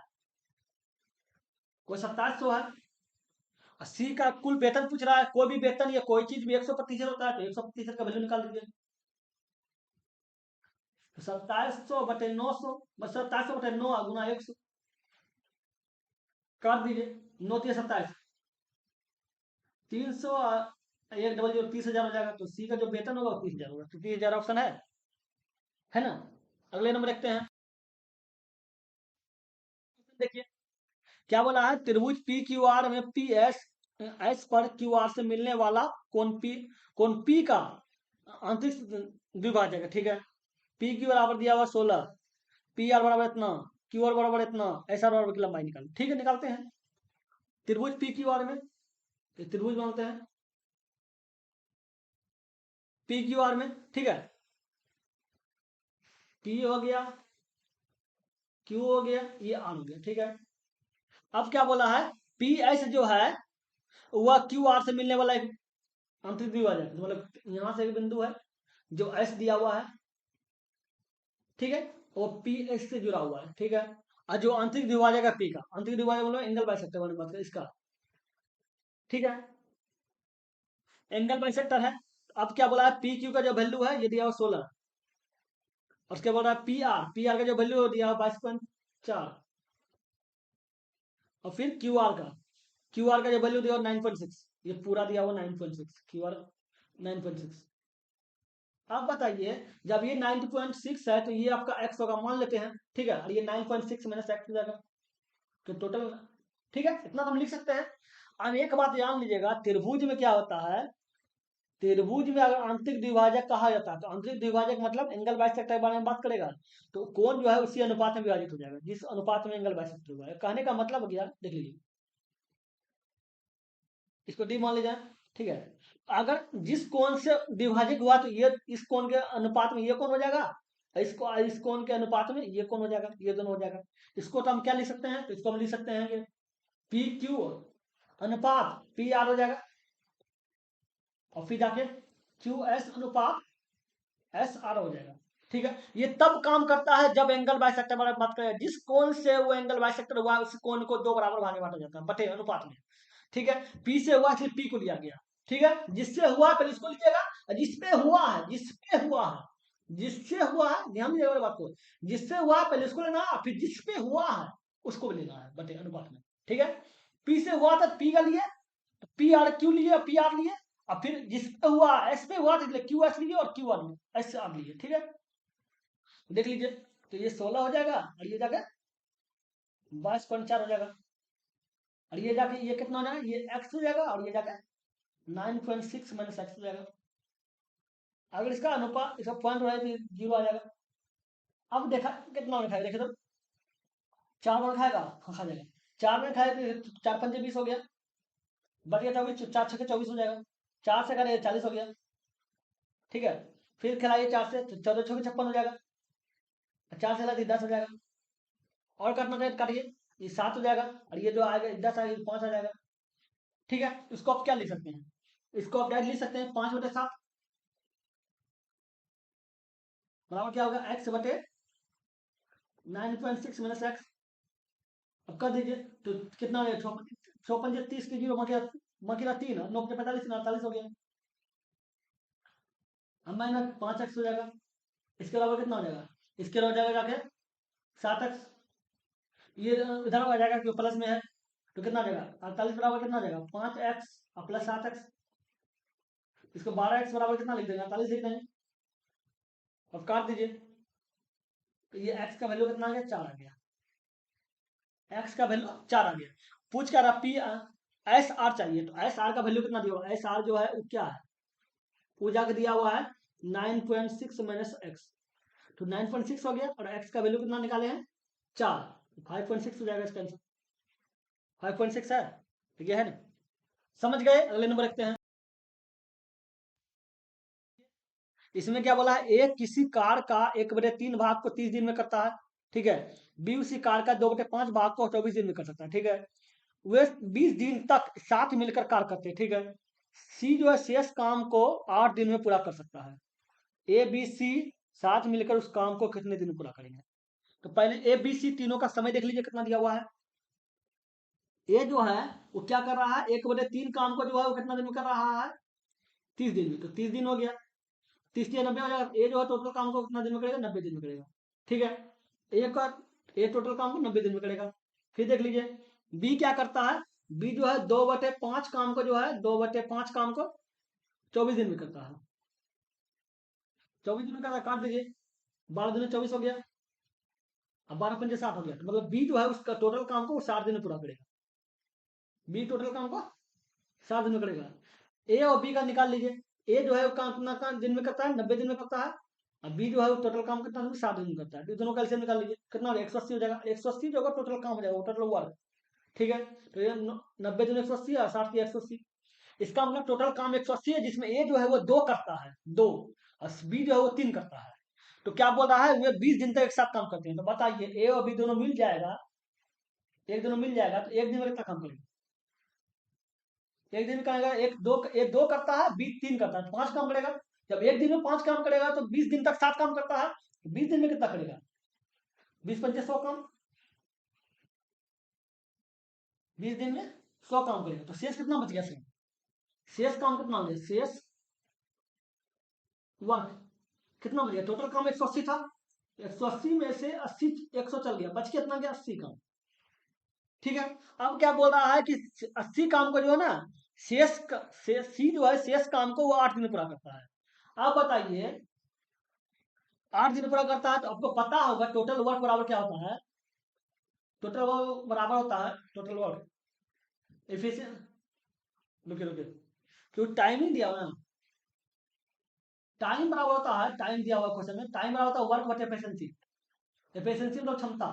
वो 2700 है। और सी का कुल वेतन पूछ रहा है, कोई भी वेतन या कोई चीज भी 100% होता है, तो 100% का वैल्यू निकाल दीजिए। तो 2700/900, बस 2700/9 गुना 100 काट दीजिए, 9 3 27, 300 एक डबल 0 30,000 हो जाएगा। तो सी का जो वेतन होगा वो 30,000 होगा। तो 30,000 ऑप्शन है ना। अगले नंबर देखते हैं। देखिए क्या बोला है, त्रिभुज पी क्यू आर में पी एस एस पर क्यू आर से मिलने वाला कौन पी का आंतरिक द्विभाजक है। ठीक है, पी क्यू बराबर दिया हुआ 16, पी आर बराबर इतना, क्यू आर बराबर इतना, एस आर बराबर की लंबाई निकाल। ठीक है, निकालते हैं। त्रिभुज पी क्यू आर में त्रिभुज बनाते हैं पी क्यू आर में। ठीक है, पी हो गया, क्यू हो गया, ये आर हो गया। ठीक है, अब क्या बोला है, पी एस जो है वह क्यू आर से मिलने वाला एक आंतरिक द्विभाजक, मतलब यहां से एक बिंदु है जो एस दिया हुआ है। ठीक है, वो पी एस से जुड़ा हुआ है। ठीक है, और जो आंतरिक द्विभाजक है पी का, आंतरिक द्विभाजक मतलब एंगल बाइसेक्टर वाली बात है इसका। ठीक है, एंगल बाइसेक्टर है। अब क्या बोला है, पी क्यू का जो वैल्यू है ये दिया हुआ 16, और उसके बोल रहा है पी आर का जो वैल्यू दिया हुआ 22.4, और फिर क्यू आर का जो वैल्यू दिया हुआ 9.6, ये पूरा दिया हुआ 9.6, क्यू आर 9.6। अब बताइए, जब ये 9.6 है तो ये आपका एक्स होगा मान लेते हैं। ठीक है, और ये 9.6 माइनस एक्स हो जाएगा, तो टोटल। ठीक है, इतना तो हम लिख सकते हैं। अब एक बात जान लीजिएगा, त्रिभुज में क्या होता है, त्रिभुज में अगर आंतरिक द्विभाजक कहा जाता है तो आंतरिक द्विभाजक मतलब एंगल बाइसेक्टर के बारे में बात करेगा, तो कोण जो है उसी अनुपात में विभाजित हो जाएगा जिस अनुपात में एंगल बाइसेक्टर हुआ है। कहने का मतलब गया, देख लीजिए, इसको डी मान लीजिए। ठीक है, अगर जिस कोण से द्विभाजक हुआ तो ये इस कोण के अनुपात में ये कोण हो जाएगा, इसको इस कोण के अनुपात में ये कोण हो जाएगा, ये दोनों हो जाएगा। इसको तो हम क्या लिख सकते हैं, तो इसको हम लिख सकते हैं कि पी क्यू अनुपात पी आर हो जाएगा, और फिर जाके क्यू एस अनुपात एस आर हो जाएगा। ठीक है, ये तब काम करता है जब एंगल बाइसेक्टर बारे में बात करें, जिस कोण से वो एंगल बाइसेक्टर हुआ है उस कोण को दो बराबर भागे बांटा जाता है बटे अनुपात में। ठीक है, पी से हुआ इसलिए पी को लिया गया। ठीक है, जिससे हुआ है पहले इसको लीजिएगा, जिससे हुआ है ध्यान दीजिएगा वाली बात को, जिससे हुआ है पहले इसको लेना है, फिर जिस पे हुआ है उसको भी लेना है बटे अनुपात में। ठीक है, पी से हुआ था पी का लिए, तो पी आर क्यू लिए, पी आर लिए, और फिर जिस पे हुआ एस पे हुआ तो क्यू एस लिए और क्यू आर लिए, एस आर लिए। ठीक है, देख लीजिए, तो ये 16 हो जाएगा, और ये जाकर 22.4 हो जाएगा, और ये जाके ये कितना हो जाएगा, ये एक्स हो जाएगा, और ये जाकर 9.6 माइनस एक्स हो जाएगा। अगर इसका अनुपात, इसका पॉइंट हो जाए तो 0 आ जाएगा। अब देखा कितना में खाएगा, देखिए तो 4 में खाएगा, हाँ खा जाएगा। 4 में खाए तो 4 पंजे 20 हो गया, बच गया 24, 4 छके 24 हो जाएगा, 4 से करे 40 हो गया। ठीक है, फिर खिलाइए 4 से तो 14 छके 56 हो जाएगा, 4 से खिलाइए 10 हो जाएगा, और काटना चाहिए काटिए, ये 7 हो जाएगा, और ये जो आएगा 10 आएगा 5 आ जाएगा। ठीक है, इसको आप क्या लिख सकते हैं, इसको आप डायरेक्ट लिख सकते हैं 5/7 बराबर क्या होगा, एक्स बटे 9.6 माइनस एक्स। अब कर दीजिए, तो कितना हो गया, 6 5 30 की 0 मकीरा 3, 9 45 48 हो गया। अब माइनस 5x हो जाएगा, इसके अलावा कितना हो जाएगा, इसके अलावा जाएगा जाके 7x, ये इधर आ जाएगा क्यों प्लस में है, तो कितना आ जाएगा 48 बराबर कितना आ जाएगा 5x और प्लस 7x। इसको 12x बराबर कितना लिख देंगे, 48 लिख देंगे, और काट दीजिए, तो ये x का वैल्यू कितना आ गया, 4 आ गया, x का वैल्यू 4 आ गया। पूछ क्या रहा, पी एस आर चाहिए, तो एस आर का वैल्यू कितना दिया हुआ, एस आर जो है वो क्या है, वो जाके दिया हुआ है 9.6 माइनस एक्स, तो 9.6 हो गया, और x का वैल्यू कितना निकाले हैं 4, 5.6 हो जाएगा इसका आंसर, 5.6 है। ठीक है ना, समझ गए। अगले नंबर रखते हैं। इसमें क्या बोला है, एक किसी कार का 1/3 भाग को 30 दिन में करता है। ठीक है, बी उसी कार का 2/5 भाग को 24 दिन में कर सकता है। ठीक है, वे 20 दिन तक साथ मिलकर कार्य करते हैं। ठीक है, सी जो है शेष काम को 8 दिन में पूरा कर सकता है। ए बी सी साथ मिलकर उस काम को कितने दिन में पूरा करेंगे, तो पहले ए बी सी तीनों का समय देख लीजिए कितना दिया हुआ है। ए जो है वो क्या कर रहा है, 1/3 काम को जो है वो कितना दिन में कर रहा है, 30 दिन में, तो 30 दिन हो गया, 30 या 90 हो जाएगा। ए जो है टोटल काम को कितना दिन में करेगा, 90 दिन में करेगा। ठीक है, ए का ए टोटल काम को 90 दिन में करेगा। फिर देख लीजिए बी क्या करता है, बी जो है 2/5 काम को जो है 2/5 काम को 24 दिन में करता है। 24 दिन में करता है, काट दीजिए। 12 दूनी 24 हो गया। अब 12 पंजे 60 हो गया, तो मतलब बी जो है उसका टोटल काम को वो 60 दिन में पूरा करेगा। बी टोटल काम को 60 दिन में करेगा। ए और बी का निकाल लीजिए। ए जो है वो काम कितना काम दिन में करता है, 90 दिन में करता है। और बी जो है वो टोटल काम कितना 60 दिन में करता है। तो दोनों कैल्सियम निकाल लीजिए, कितना हो जाएगा 180 हो जाएगा। 180 जो होगा टोटल काम हो जाएगा, टोटल वर्क। ठीक है, तो ये 90 दिन 180 और 60 की 180। इसका मतलब टोटल काम 180 है, जिसमें ए जो है वो 2 करता है, 2, और बी जो है वो 3 करता है। तो क्या बोल रहा है, वे 20 दिन तक एक साथ काम करते हैं। तो बताइए ए और बी दोनों मिल जाएगा, एक दोनों मिल जाएगा तो एक दिन में कितना काम करेगा? एक दिन में करेगा, एक दो करता है, बी 3 करता है, 5 काम करेगा। जब एक दिन में 5 काम करेगा तो 20 दिन तक 7 काम करता है, तो 20 दिन में कितना करेगा? 20 पंजे 100 काम। 20 दिन में 100 काम करेगा, तो शेष कितना बच गया? शेष काम कितना हो गया? शेष वर्क कितना बच गया? टोटल काम 180 था, 180 में से 80 100 चल गया, बच के कितना गया? 80 काम। ठीक है, अब क्या बोल रहा है कि 80 काम को जो है ना, सी जो है शेष काम को वो 8 दिन में पूरा करता है। अब बताइए 8 दिन में पूरा करता है, तो आपको पता होगा टोटल वर्क बराबर क्या होता है? टोटल वर्क बराबर होता है, टोटल वर्क एफिशिएंट, रुकिए रुकिए, क्यों टाइम नहीं दिया हुआ ना। टाइम बराबर होता है, टाइम दिया हुआ क्वेश्चन में, टाइम बराबर होता है वर्क बटे एफिशिएंसी। एफिशिएंसी मतलब क्षमता।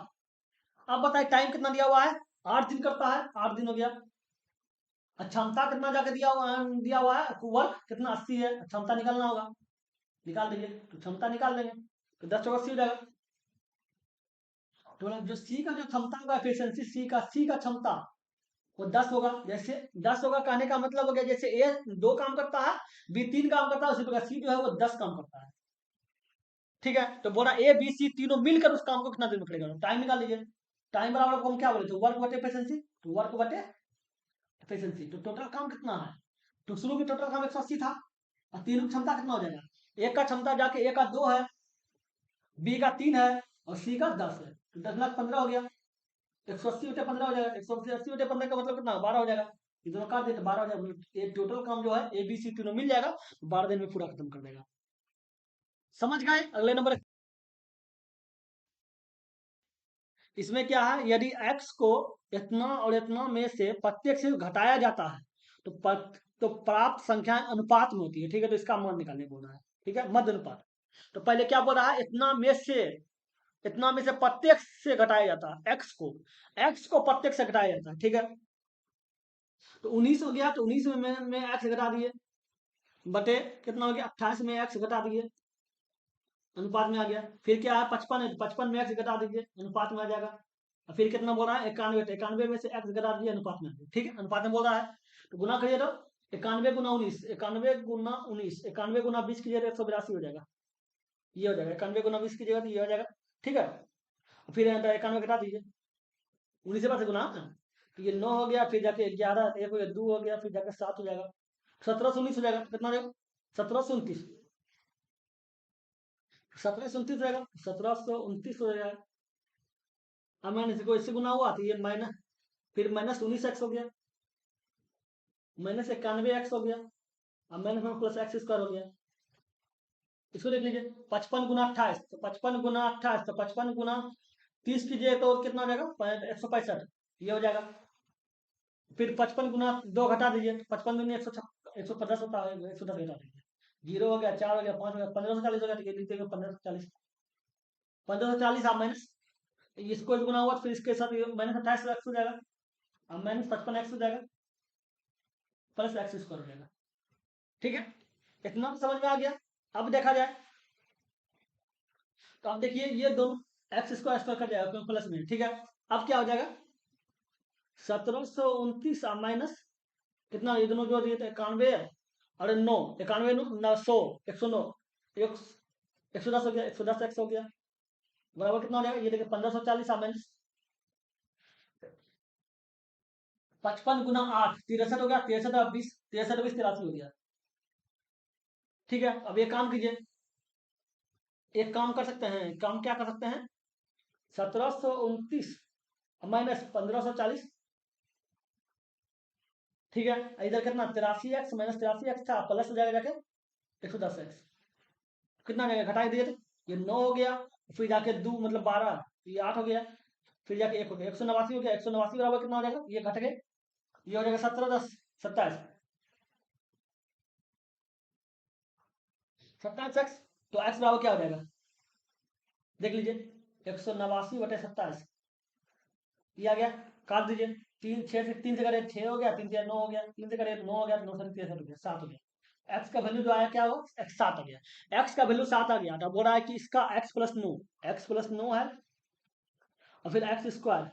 अब बताइए टाइम कितना दिया हुआ है? 8 दिन करता है, 8 दिन हो गया। क्षमता कितना जाके दिया हुआ है, वर्क कितना 80 है, क्षमता निकालना होगा, निकाल दीजिए। तो क्षमता निकाल लेंगे, तो 10 चौका 80 हो जाएगा। तो मतलब जो सी का जो क्षमता होगा एफिशिएंसी, सी का क्षमता वो 10 होगा। जैसे 10 होगा कहने का मतलब हो गया, जैसे ए 2 काम करता है, बी 3 काम करता है, उसी प्रकार सी जो है वो 10 काम करता है। ठीक है, तो बोला ए बी सी तीनों मिलकर उस काम को कितना दिन में करेगा? टाइम निकाल लीजिए। टाइम बराबर को हम क्या बोले थे? वर्क बटे एफिशिएंसी। तो वर्क बटे एफिशिएंसी, तो टोटल काम कितना है? तो शुरू में टोटल काम 180 था, और तीनों की क्षमता कितना हो जाएगा? एक का क्षमता जाके ए का 2 है, बी का 3 है, और सी का 10 है, तो 10 लाख 15 हो गया। 180/15 हो जाएगा। 180/15 का मतलब कितना? 12 हो जाएगा। ये दोनों काट देते तो 12 हो जाएगा। ये टोटल काम जो है ए बी सी तीनों मिल जाएगा, 12 दिन में पूरा खत्म कर देगा। समझ गए? अगले नंबर। इसमें क्या है, यदि x को इतना और इतना में से प्रत्येक से घटाया जाता है, तो तो प्राप्त संख्या अनुपात में होती है। ठीक है, तो इसका मान निकालने बोल रहा है। ठीक है, मध्य अनुपात। तो पहले क्या बोल रहा है, इतना में से प्रत्येक से घटाया जाता है, x को प्रत्येक से घटाया जाता है। ठीक है, तो 19 हो गया, तो 19 में x घटा दिए, बटे कितना हो गया? 28 में x घटा दिए, अनुपात में आ गया। फिर क्या है, 55 है, 55 में x घटा दीजिए, अनुपात में आ जाएगा। और फिर कितना बोल रहा है? 91, 91 में से x घटा दीजिए, अनुपात में आ गया। ठीक है, अनुपात में बोल रहा है, तो गुना करिए, तो 91 गुना 19, 91 गुना 19, 91 गुना 20 कीजिए तो 182 हो जाएगा। ये हो जाएगा 91 गुना 20 कीजिएगा तो ये हो जाएगा। ठीक है, फिर 91 घटा दीजिए, 19 से पास गुना, तो ये 9 हो गया, फिर जाके 11, एक हो गया, 2 हो गया, फिर जाकर 7 हो जाएगा, 1719 हो जाएगा। कितना हो जाएगा? 1729, 1729 हो जाएगा, 1729 हो जाएगा। अब माइनस को इससे गुना हुआ तो ये माइनस, फिर -19x हो गया, -91x हो गया, अब माइनस में प्लस एक्स स्क्वायर हो गया। इसको देख लीजिए, 55 गुना 28, तो 55 गुना 28, तो 55 गुना 30 कीजिए तो कितना हो जाएगा? 165, ये हो जाएगा। फिर 55 गुना 2 घटा दीजिए, तो 55 दूनी 110 होता है, 110 घटा दीजिए, 0 हो गया, 4 हो गया, 5 हो गया, 1540 हो गया। ठीक है, लिखते 1540, 1540 आप माइनस इसको गुना हुआ, तो फिर इसके साथ -28 हो जाएगा, अब -55x हो जाएगा, प्लस एक्स स्क्वायर हो जाएगा। ठीक है, इतना तो समझ में आ गया। अब देखा जाए, तो अब देखिए ये दोनों एक्स स्क्वायर स्क्वायर कर जाएगा क्योंकि प्लस में। ठीक है, अब क्या हो जाएगा? 1729 माइनस कितना, ये दोनों जोड़ दिए तो 91, और 9, 91 100, 109, 110 हो गया, 110 एक्स हो गया, बराबर कितना हो जाएगा? ये देखिए 1540 माइनस 55 गुना 8, 63 हो गया, 63 और 20, 63 20 83 हो गया। ठीक है, अब ये काम कीजिए, एक काम कर सकते हैं, काम क्या कर सकते हैं? 1729 माइनस 1540, ठीक है, इधर कितना 83x माइनस 83x था, प्लस हो जाएगा जाके 110x, कितना हो जाएगा घटा के दिए थे, ये 9 हो गया, फिर जाके 2 मतलब 12, ये 8 हो गया, फिर जाके 1 हो गया, 189 हो गया, 189 बराबर कितना हो जाएगा, ये घट गए, ये हो जाएगा 17 10 27 27x, तो x बराबर क्या हो जाएगा देख लीजिए 189/27, ये आ गया, काट दीजिए, 3 से करे 6 हो गया, 3 से 9 हो गया, 3 से करे 9 हो गया, 9 से 63 हो गया, 7 हो गया, एक्स का वैल्यू जो आया क्या होगा x 7 आ गया, एक्स का वैल्यू 7 आ गया, तो बोल रहा है कि इसका एक्स प्लस 9 है, और फिर एक्स स्क्वायर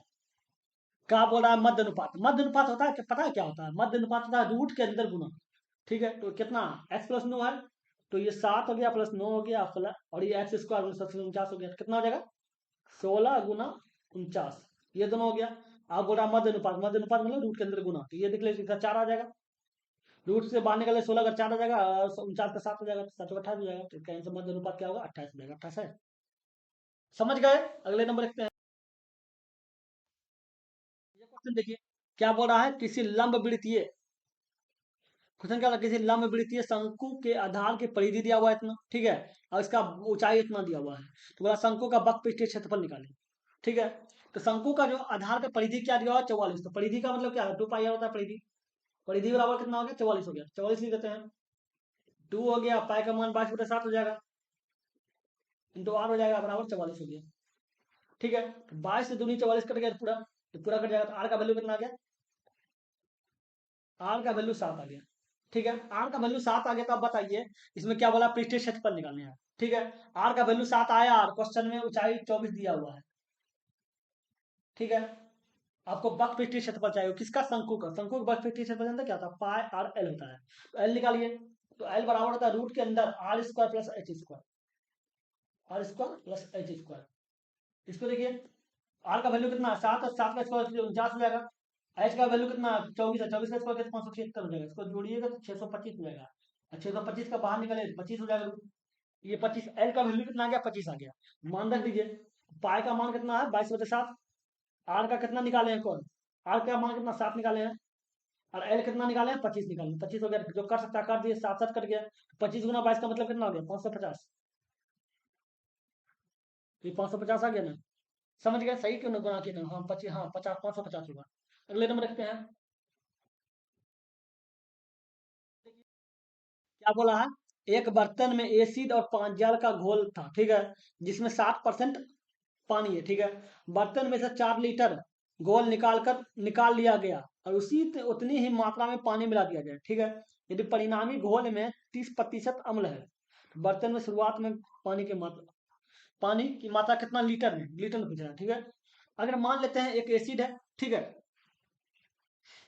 क्या बोल रहा है, मध्य अनुपात, मध्य अनुपात होता है पता है क्या होता है, मध्य अनुपात होता है रूट के अंदर गुना, ठीक है, तो कितना एक्स प्लस 9 है, तो ये 7 हो गया प्लस 9 हो गया प्लस, और ये एक्स स्क्वायर 49 हो गया, कितना हो जाएगा 16 गुना 49, ये दोनों हो गया। आप बोल रहा मध्य अनुपात मतलब रूट के अंदर गुना, तो ये देख लीजिए 4 आ जाएगा, रूट से बाहर निकले 16 का 4 आ जाएगा, 49 का 7 हो जाएगा, 7 का 28 हो जाएगा, तो इसका आंसर मध्य अनुपात क्या होगा 28 हो जाएगा, 28 है। समझ गए, अगले नंबर देखते हैं, ये क्वेश्चन देखिए क्या बोल रहा है, किसी लंब वृत्तीय, क्वेश्चन क्या, किसी लंब वृत्तीय शंकु के आधार की परिधि दिया हुआ है इतना, ठीक है, और इसका ऊंचाई इतना दिया हुआ है, तो बोला शंकु का वक्र पृष्ठीय क्षेत्रफल निकालें, ठीक है, तो शंकु का जो आधार का परिधि क्या दिया हुआ है 44, तो परिधि का मतलब क्या है 2 पाई होता है परिधि, परिधि बराबर कितना हो गया 44 हो गया, 44 लिख देते हैं, 2 हो गया, पाई का मान 22/7 हो जाएगा, इंटू आर हो जाएगा, बराबर 44 हो गया, ठीक है, 22 से दूनी 44 कट गया, तो पूरा कट जाएगा, तो आर का वैल्यू कितना आ गया, आर का वैल्यू 7 आ गया, ठीक है, आर का वैल्यू 7 आ गया, तो अब बताइए इसमें क्या बोला पृष्ठीय क्षेत्रफल निकालने हैं, ठीक है, आर का वैल्यू 7 आया और क्वेश्चन में ऊंचाई 24 दिया हुआ है, ठीक है, आपको वक्र पृष्ठीय क्षेत्रफल चाहिए, किसका शंकु का वक्र पृष्ठीय क्षेत्रफल जानते क्या होता है, पाई आर एल होता है, तो एल निकालिए, तो एल बराबर होता है रूट के अंदर r square plus h square, r square plus h square, इसको देखिए, आर का वैल्यू कितना है 7, और 7 का स्क्वायर 49 हो जाएगा, एच का वैल्यू कितना 24 है, 24 का स्क्वायर कितना 576 हो जाएगा, इसको जोड़िएगा तो 625 हो जाएगा, और 625 का बाहर निकाले 25 हो जाएगा, ये 25, एल का वैल्यू कितना आ गया 25 आ गया, मान रख दीजिए, पाई का मान कितना है 22/7, आर का कितना निकाले हैं कौन, आर का मान कितना 7 निकाले हैं, और एल कितना निकाले हैं 25 निकाले, 25 हो गया, जो कर सकता कर दिए, 7 कट गया, 25 गुना 22 का मतलब कितना हो गया 550, ये 550 आ गया ना, समझ गए सही क्यों गुना किया, हाँ 25, हाँ 50 550 होगा। अगले नंबर रखते हैं, क्या बोला है, एक बर्तन में एसिड और पांचजल का घोल था, ठीक है, जिसमें 60% पानी है, ठीक है, बर्तन में से 4 लीटर घोल निकाल लिया गया, और उतनी ही मात्रा में पानी मिला दिया गया, ठीक है, यदि परिणामी घोल में 30% अम्ल है, तो बर्तन में शुरुआत में पानी की मात्रा कितना लीटर में पूछ रहा है, ठीक है, अगर मान लेते हैं एक एसिड है, ठीक है,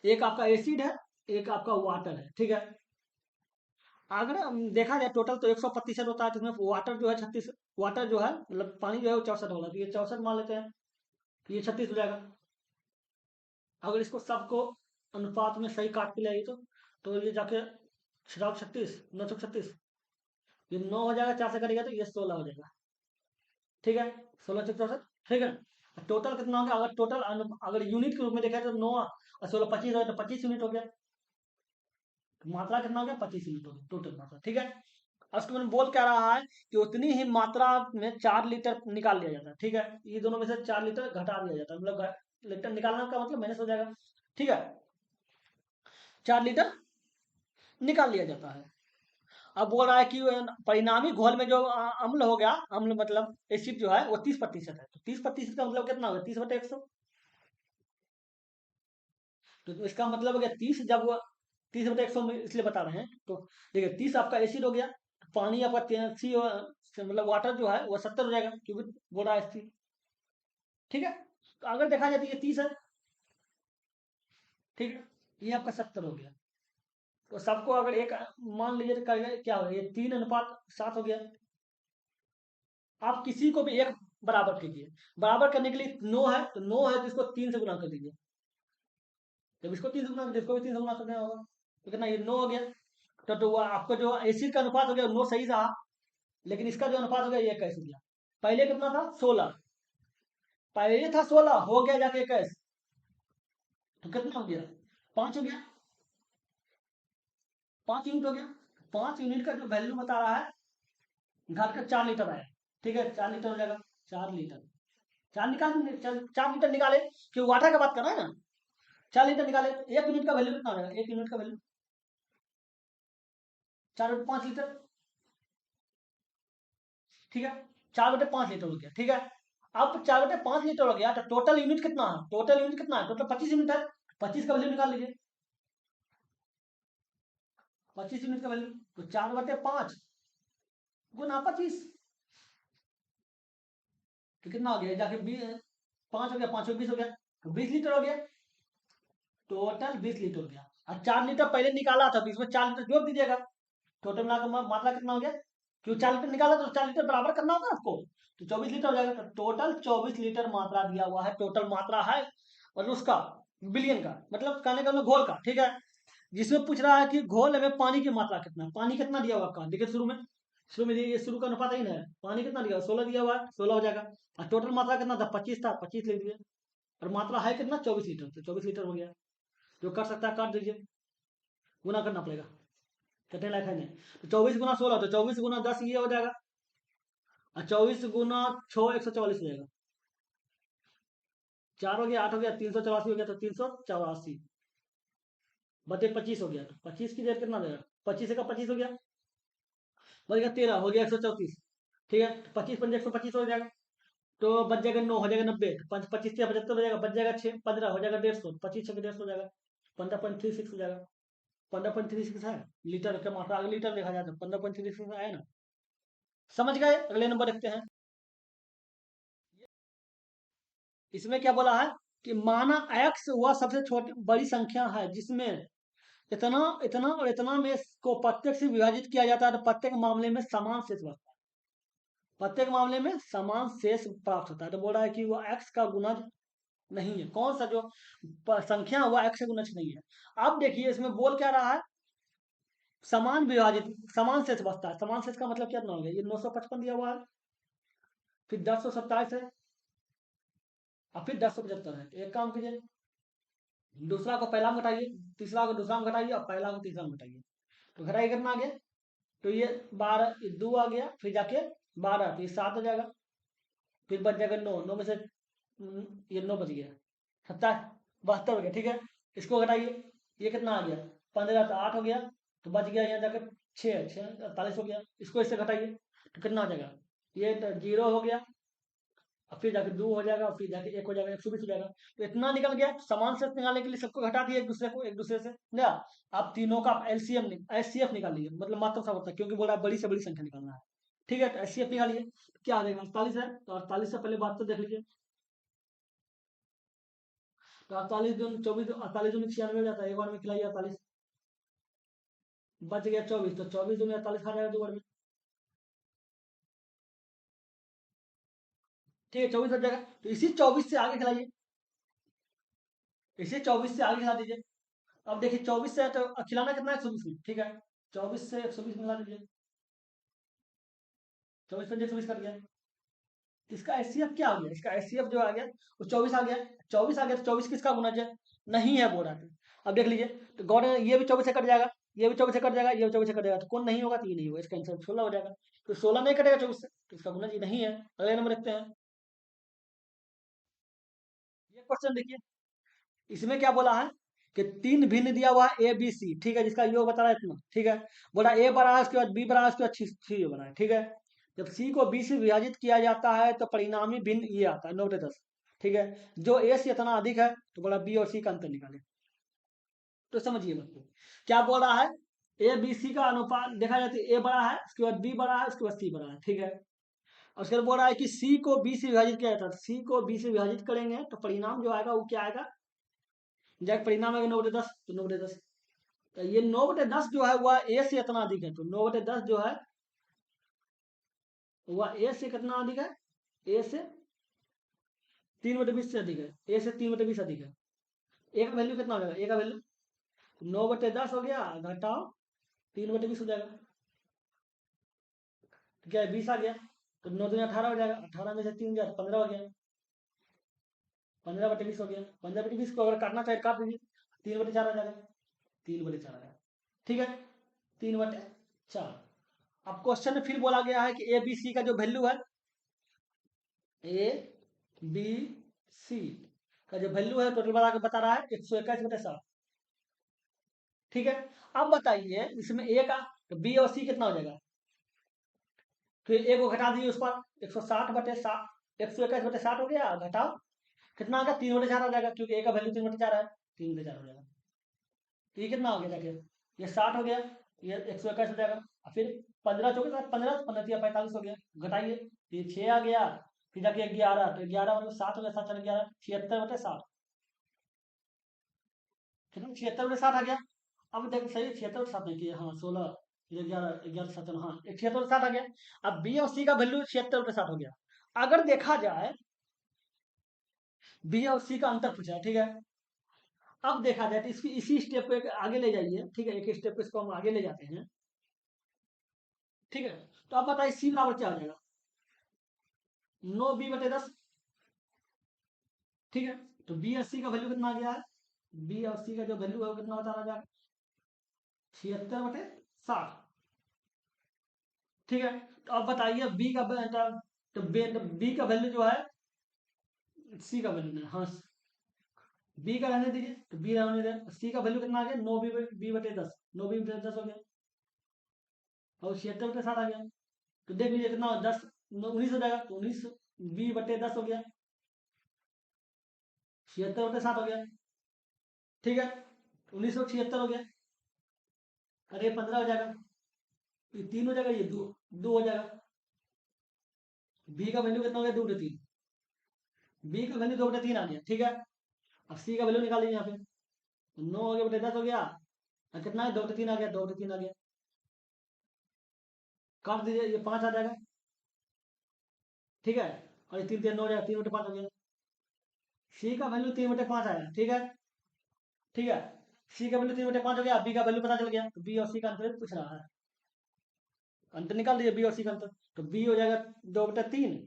एक आपका एसिड है, एक आपका वाटर है, ठीक है, अगर देखा जाए टोटल तो 100% होता है, तो इसमें वाटर जो है 36, वाटर जो है मतलब पानी जो है वो 64 होगा, तो ये 64 मान लेते हैं, तो ये 36 हो जाएगा, अगर इसको सबको अनुपात में सही काट के लाइए तो ये जाके 36 936, ये 9 हो जाएगा, 4 से करेगा तो ये 16 हो जाएगा, ठीक है, 16 से 64, ठीक है, टोटल कितना हो गया, अगर टोटल अगर यूनिट के रूप में देखा जाए तो 9 और 16 25 हो, तो 25 यूनिट हो गया, तो मात्रा कितना हो गया 25 यूनिट हो गया टोटल मात्रा, ठीक है, उसको मैंने बोल क्या रहा है कि उतनी ही मात्रा में 4 लीटर निकाल लिया जाता है, ठीक है, ये दोनों में से 4 लीटर घटा दिया जाता है, मतलब लीटर निकालना का मतलब माइनस हो जाएगा, ठीक है, 4 लीटर निकाल लिया जाता है। अब बोल रहा है कि परिणामी घोल में जो अम्ल हो गया, अम्ल मतलब एसिड जो है वो 30% है, तो 30% का मतलब कितना होगा 30/100, तो इसका मतलब हो गया 30, जब वो 30/100 में इसलिए बता रहे हैं, तो देखिए 30 आपका एसिड हो गया, पानी आपका 83 मतलब वाटर जो है वो 70 हो जाएगा, क्योंकि बोल रहा है, ठीक है, तो अगर देखा जाए तो ये 30 है, ठीक है, ये आपका 70 हो गया, तो सबको अगर एक मान लीजिए तो क्या हो गया, ये 3:7 हो गया, आप किसी को भी एक बराबर कीजिए, बराबर करने के लिए 9 है, तो 9 है तो इसको 3 से गुना कर दीजिए, जब इसको 3 से गुना इसको भी 3 से गुना करना होगा, तो कितना ये 9 हो गया, तो वो आपको जो एसिड का अनुपात हो गया 9 सही रहा, लेकिन इसका जो अनुपात हो गया ये 21 हो गया, पहले कितना था 16, पहले था 16 हो गया जाके 21, तो कितना हो गया 5 हो गया, 5 यूनिट हो गया। 5 यूनिट का जो वैल्यू बता रहा है घट कर 4 लीटर आया। ठीक है, 4 लीटर हो जाएगा। 4 लीटर, 4 लीटर निकाले, क्यों वाटर का बात कर रहा है ना। 4 लीटर निकाले, 1 यूनिट का वैल्यू कितना हो जाएगा, 1 यूनिट का वैल्यू 4/5 लीटर। ठीक है, 4/5 लीटर हो गया। ठीक है, अब 4/5 लीटर हो गया तो टोटल यूनिट कितना है, टोटल यूनिट कितना है, टोटल 25 यूनिट है। 25 का वैल्यू निकाल लीजिए, 25 यूनिट का वैल्यू, तो 4/5 गुना 25, तो कितना हो गया, जाके 5 हो गया, 5 20 हो गया, तो 20 लीटर हो गया। टोटल 20 लीटर हो गया। और 4 लीटर पहले निकाला था, तो इसमें 4 लीटर जोड़ दीजिएगा। टोटल मिलाकर मात्रा कितना हो गया, क्यों 4 लीटर निकाला तो 4 लीटर बराबर करना होगा आपको, तो 24 लीटर हो जाएगा। तो टोटल 24 लीटर मात्रा दिया हुआ है, टोटल मात्रा है। और उसका बिलियन का मतलब कहने का घोल का। ठीक है, जिसमें पूछ रहा है कि घोल में पानी की मात्रा कितना है, पानी कितना दिया हुआ आपका, देखिए शुरू में ये शुरू का अनुपात ही ना है, पानी कितना दिया हुआ, 16 दिया हुआ है, 16 हो जाएगा। और टोटल मात्रा कितना था, 25 था, 25 ले लीजिए। और मात्रा है कितना, 24 लीटर, तो 24 लीटर हो गया। जो कर सकता है काट दीजिए, गुना करना पड़ेगा, कटने लायक है नहीं। तो 24 गुना 16, तो 24 गुना 10 ये हो जाएगा। और 24 गुना 6 144 हो जाएगा। 4 हो गया, 8 हो गया, 384 हो गया, तो 384 बटे 25 हो गया। तो 25 की जगह कितना देगा, 25 का 25 हो गया, बच गया 13, हो गया 134। ठीक है, 25 × 125 हो जाएगा। तो बच जाएगा 9, हो जाएगा 90, 25 से 75 हो जाएगा, बच जाएगा 6, 15 हो जाएगा 150, 25 6 150 हो जाएगा, 15.36 हो जाएगा। 15.36 है लीटर का मात्रा, अगर लीटर देखा जाए तो 15.36 आया ना। समझ गए, अगले नंबर देखते हैं। इसमें क्या बोला है कि माना x वह सबसे छोटी बड़ी संख्या है जिसमें इतना इतना और इतना में को प्रत्येक से विभाजित किया जाता है, तो प्रत्येक मामले में समान शेष बचता है, प्रत्येक मामले में समान शेष प्राप्त होता है। तो बोल रहा है कि वो x का गुणज नहीं है, कौन सा जो संख्या हुआ x से गुणज नहीं है। अब देखिए इसमें बोल क्या रहा है, समान विभाजित समान शेष बचता है। समान शेष का मतलब क्या हो गया, ये 955 दिया हुआ है, फिर 1027 है, और फिर 1075 है। तो एक काम कीजिए, दूसरा को पहला में घटाइए, तीसरा को दूसरा में घटाइए, और पहला को तीसरा में घटाइए, तो घटाइए कितना आ गया, तो ये 12, ये 2 आ गया, फिर जाके 12, तो ये 7 हो जाएगा, फिर बच जाएगा 9, 9 में से ये 9 बच गया, 72 हो गया। ठीक है, इसको घटाइए, ये कितना आ गया, 15, तो 8 हो गया, तो बच गया यहाँ जाकर 6, 48 हो गया। इसको इससे घटाइए तो कितना आ जाएगा, ये तो 0 हो गया, और फिर जाके 2 हो जाएगा, और फिर जाके 1 हो जाएगा, 120 हो जाएगा। तो इतना निकल गया। समान शेष निकालने के लिए सबको घटा दिए एक दूसरे से ना। आप तीनों का एलसीएम एचसीएफ निकाल लीजिए, मतलब मात्रा सब होता है, क्योंकि बोला बड़ी से बड़ी संख्या निकालना है। ठीक है, तो एचसीएफ निकालिए, क्या आ जाएगा, 48 है, तो 48 से पहले बात तो देख लीजिए। तो 48 दूनी 24, 48 दूनी 96 हो जाता है, एक बार में खिलाइए 48, बच गया 24, तो 24 दूनी 48 खा जाएगा 2 बार में। ठीक है, 24 हो जाएगा, तो इसी 24 से आगे खिलाइए, इसी 24 से आगे खिला दीजिए। अब देखिए 24 से तो खिलाना कितना है, 120 में। ठीक है, 24 से 120 मिला दीजिए, 24 पे 120 कट गया। इसका एचसीएफ क्या हो गया, इसका एचसीएफ जो आ गया वो 24 आ गया। 24 आ गया, तो 24 किसका गुणज है, नहीं है बोल रहा था। अब देख लीजिए, तो गौर ये भी 24 से कट जाएगा, ये भी 24 से कट जाएगा, ये भी 24 से कट जाएगा, तो कौन नहीं होगा, तो ये नहीं होगा, इसका आंसर 16 हो जाएगा। तो 16 नहीं कटेगा 24 से, तो इसका गुणज ये नहीं है। अगले नंबर देखते हैं। ये क्वेश्चन देखिए, इसमें क्या बोला है कि 3 भिन्न दिया हुआ है ए बी सी। ठीक है, जिसका योग बता रहा है इतना। ठीक है, बोला ए बड़ा है, उसके बाद बी बड़ा है, उसके बाद सी बड़ा है। ठीक है, जब सी को बी से विभाजित किया जाता है तो परिणामी भिन्न ये आता है 9/10। ठीक है, जो ए से इतना अधिक है, तो बोला बी और सी का अंतर निकाले। तो समझिए मतलब क्या बोल रहा है, ए बी सी का अनुपात देखा जाए तो ए बड़ा है, उसके बाद बी बड़ा है, उसके बाद सी बड़ा है। ठीक है, और उसके बाद बोल रहा है कि सी को बी से विभाजित किया जाता है, सी को बी से विभाजित करेंगे तो परिणाम जो आएगा वो क्या आएगा, जब परिणाम है 9/10, तो 9/10, तो ये 9/10 जो है वह ए से इतना अधिक है, तो 9/10 जो है वह ए से कितना अधिक है, ए से 3/20 से अधिक है, ए से 3/20 अधिक है। ए का वैल्यू कितना हो जाएगा, ए का वैल्यू 9/10 हो गया, घटाओ 3/20 हो जाएगा, तो क्या है 20 आ गया, तो 9 दूनी 18 हो जाएगा, 18 में से 3 गया, 15 हो गया, 15/20 हो गया। 15/20 को अगर काटना चाहे काट दीजिए, 3/4 आ जाएगा, 3/4 आ जाएगा। ठीक है, 3/4। अब क्वेश्चन में फिर बोला गया है कि ए बी सी का जो वैल्यू है, ए बी सी का जो वैल्यू है टोटल बता रहा है 121/7। ठीक है, अब बताइए इसमें ए का, तो बी और सी कितना हो जाएगा? फिर ए को घटा दीजिए उस पर, 160/7, 121/7 हो गया, घटाओ कितना आ गया? 3/4 आ जाएगा, क्योंकि ए का वैल्यू 3/4 है, 3/4 हो जाएगा। तो ये कितना हो गया? देखिए ये 60 हो गया, ये 121 हो जाएगा, और फिर 15 चौके साथ 15, 15 45 हो गया, घटाइए, ये 6 आ गया, फिर जाके 11, तो 11 मतलब 7 हो गया, 7 11, 76/60, कितना? 76/60 आ गया। अब देख सही, 76/7 नहीं किया, हाँ 16, 11, 11 7, हाँ 76/60 आ गया। अब बी और सी का वैल्यू 76/60 हो गया। अगर देखा जाए बी और सी का अंतर पूछा है, ठीक है, अब देखा जाए तो इसकी इसी स्टेप को एक आगे ले जाइए, ठीक है, एक स्टेप को इसको हम आगे ले जाते हैं, ठीक है। तो अब बताइए सी बराबर क्या हो जाएगा? 9b/10, ठीक है। तो बी और सी का वैल्यू कितना आ गया है? बी और सी का जो वैल्यू है वो कितना बता रहा है? 76/60, ठीक है। तो अब बताइए बी का तो बी का वैल्यू जो है, सी का वैल्यू नहीं, हाँ बी का रहने दीजिए, तो बी रहने दे, सी का वैल्यू कितना आ गया? 9b/10, 9b/10 हो गया, और 76/60 आ गया। तो देख लीजिए कितना, 10 19 हो जाएगा, तो 19b/10 हो गया, 76/60 हो गया, ठीक है। 1976 हो गया, अरे 15 हो जाएगा, ये 3 हो जाएगा, ये 2 हो जाएगा। बी का वैल्यू कितना हो गया? 2/3, बी का वैल्यू 2/3 आ गया, ठीक है। अब सी का वैल्यू निकाल लीजिए यहाँ पे, 9 हो गया बटे 10 हो गया, और कितना है? 2/3 आ गया, 2/3 आ गया, काट दीजिए, ये 5 आ जाएगा, ठीक है। और ये 3 3 9 हो जाएगा, 3/5 हो गया। सी का वैल्यू 3/5 आया, ठीक है, ठीक है। सी का वैल्यू 3/5 हो गया, बी का वैल्यू पता चल गया, तो बी और सी का अंतर पूछ रहा है, अंतर निकाल दीजिए बी और सी का अंतर, तो बी हो जाएगा 2/3,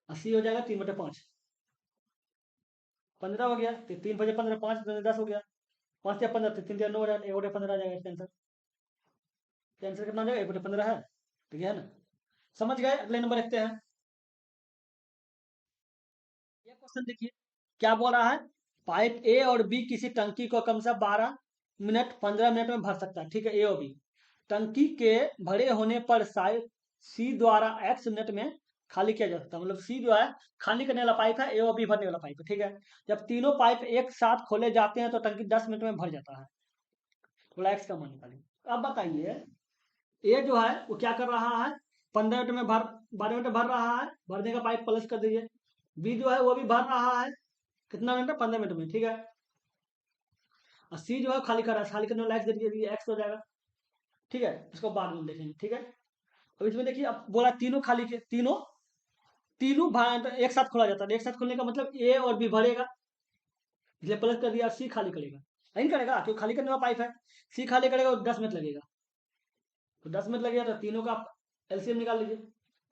और सी हो जाएगा 3/5, 15 हो गया, तो 3 बजे 15, 5 10 हो गया, 5 या 15, 3 9 हो जाएगा, 1/15 आ जाएगा इसका आंसर। आंसर कितना हो जाएगा? 1/15 है, ठीक है ना? समझ गए? अगले नंबर देखते हैं। ये क्वेश्चन देखिए, क्या बोल रहा है? पाइप ए और बी किसी टंकी को कम से 12 मिनट 15 मिनट में भर सकता है, ठीक है, ए और बी। टंकी के भरे होने पर शायद सी द्वारा x मिनट में खाली किया जा सकता है, मतलब सी जो है खाली करने वाला पाइप है, ए और बी भरने वाला पाइप है, ठीक है। जब तीनों पाइप एक साथ खोले जाते हैं तो टंकी 10 मिनट में भर जाता है, थोड़ा एक्स का मान निकालिए। अब बताइए ए जो है वो क्या कर रहा है? 15 मिनट में भर, 12 मिनट में भर रहा है, भरने का पाइप प्लस कर दीजिए। बी जो है वो भी भर रहा है, कितना मिनट में? 15 मिनट में, ठीक है। और सी जो है खाली कर रहा है, खाली करने वाला एक्स दे दीजिए, एक्स हो जाएगा, ठीक है। इसको बाद में देखेंगे, ठीक है। अब इसमें देखिए, अब बोला तीनों खाली के तीनों, तीनों एक साथ खोला जाता है, एक साथ खोलने का मतलब ए और बी भरेगा, इसलिए प्लस कर दिया, सी खाली करेगा, नहीं करेगा क्योंकि खाली करने वाला पाइप है, सी खाली करेगा और 10 मिनट लगेगा, तो 10 मिनट लगेगा, तो तीनों का एलसीएम निकाल लीजिए,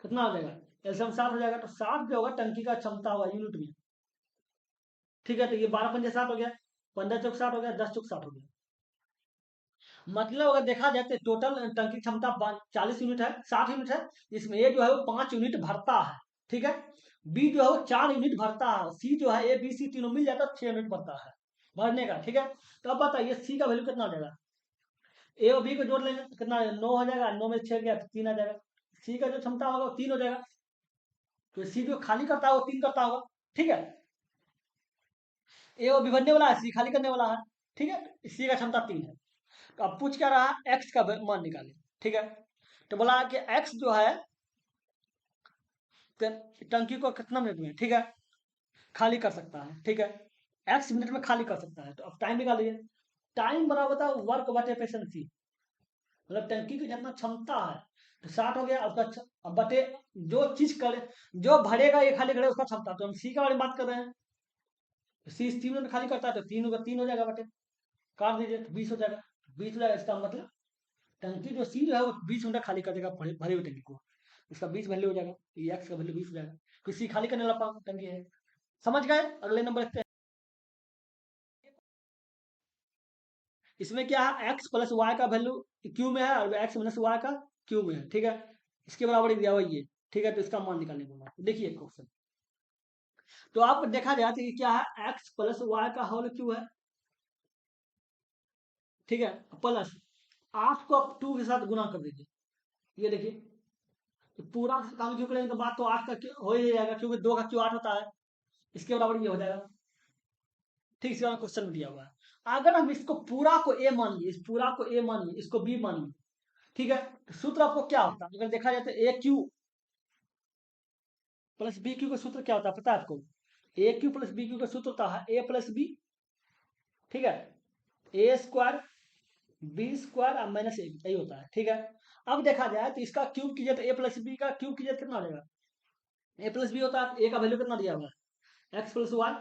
कितना हो जाएगा? एलसीएम 60 हो जाएगा, तो 60 जो होगा टंकी का क्षमता होगा यूनिट में, ठीक है। तो ये 12×5 = 60 हो गया, 15 चौक 60 हो गया, 10 चौक 60 हो गया, मतलब अगर देखा जाए तो टोटल टंकी क्षमता 40 यूनिट है, 60 यूनिट है, इसमें ए जो है वो 5 यूनिट भरता है, ठीक है। बी जो है वो 4 यूनिट भरता है, सी जो है ए बी सी तीनों मिल जाता है 6 यूनिट भरता है भरने का, ठीक है। तो अब बताइए सी का वैल्यू कितना हो जाएगा? ए और बी को जोड़ लेंगे तो कितना? 9 हो जाएगा, 9 में 6 गया तो 3 आ जाएगा, सी का जो क्षमता होगा वो 3 हो जाएगा, तो सी जो खाली करता है वो 3 करता होगा, ठीक है। ए वो भी भरने वाला है, सी खाली करने वाला है, ठीक है, सी का क्षमता 3 है। तो अब पूछ क्या रहा है? एक्स का मान निकाले, ठीक है। तो बोला कि एक्स जो है टंकी को कितना मिनट में, ठीक है, खाली कर सकता है, ठीक है, एक्स मिनट में खाली कर सकता है। तो अब टाइम निकालिए, टाइम बराबर होता है वर्क बटे एफिशिएंसी, मतलब टंकी की जितना क्षमता है, तो 60 हो गया उसका अब बटे जो चीज करे, जो भरेगा ये खाली करेगा उसका क्षमता, तो हम सी के बारे में बात कर रहे हैं, तो सी 3 मिनट में खाली करता है, तो 3 हो जाएगा बटे, काट दीजिए तो 20 हो जाएगा, 20 हो जाएगा, इसका मतलब टंकी जो सी जो है वो 20 मिनट में खाली कर देगा भरी हुई टंकी को, इसका 20 वैल्यू हो जाएगा, ये एक्स का वैल्यू 20 हो जाएगा, क्योंकि सी खाली करने वाला टंकी है। समझ गए? अगले नंबर देखते हैं। इसमें क्या है, एक्स प्लस वाई का वैल्यू क्यू में है और एक्स माइनस वाई का क्यू में है, ठीक है। इसके बराबर ही दिया हुआ ये, ठीक है। तो इसका मान निकालने बोला, देखिए क्वेश्चन। तो आप देखा जाए तो ये क्या है, एक्स प्लस वाई का होल क्यू है, ठीक है। प्लस 8 को आप 2 के साथ गुना कर दीजिए, ये देखिए। तो पूरा काम क्यों करेंगे तो बात तो 8 का हो ही जाएगा, क्योंकि 2 का क्यू 8 होता है, इसके बराबर ये हो जाएगा, ठीक। इसके क्वेश्चन में दिया हुआ है। अगर हम इसको पूरा को ए मानिए, इस पूरा को ए मानिए, इसको बी मानिए, ठीक है। तो सूत्र आपको क्या होता है, अगर देखा जाए तो ए क्यू प्लस बी क्यू का सूत्र क्या होता है पता है आपको? ए क्यू प्लस बी क्यू का सूत्र होता है ए प्लस बी, ठीक है। ए स्क्वायर बी स्क्वायर और माइनस ए, यही होता है, ठीक है। अब देखा जाए तो इसका क्यूब कीजिए तो ए प्लस बी का क्यूब कीजिए कितना आ जाएगा? ए प्लस बी होता है, ए का वैल्यू कितना दिया हुआ है, एक्स प्लस वाई।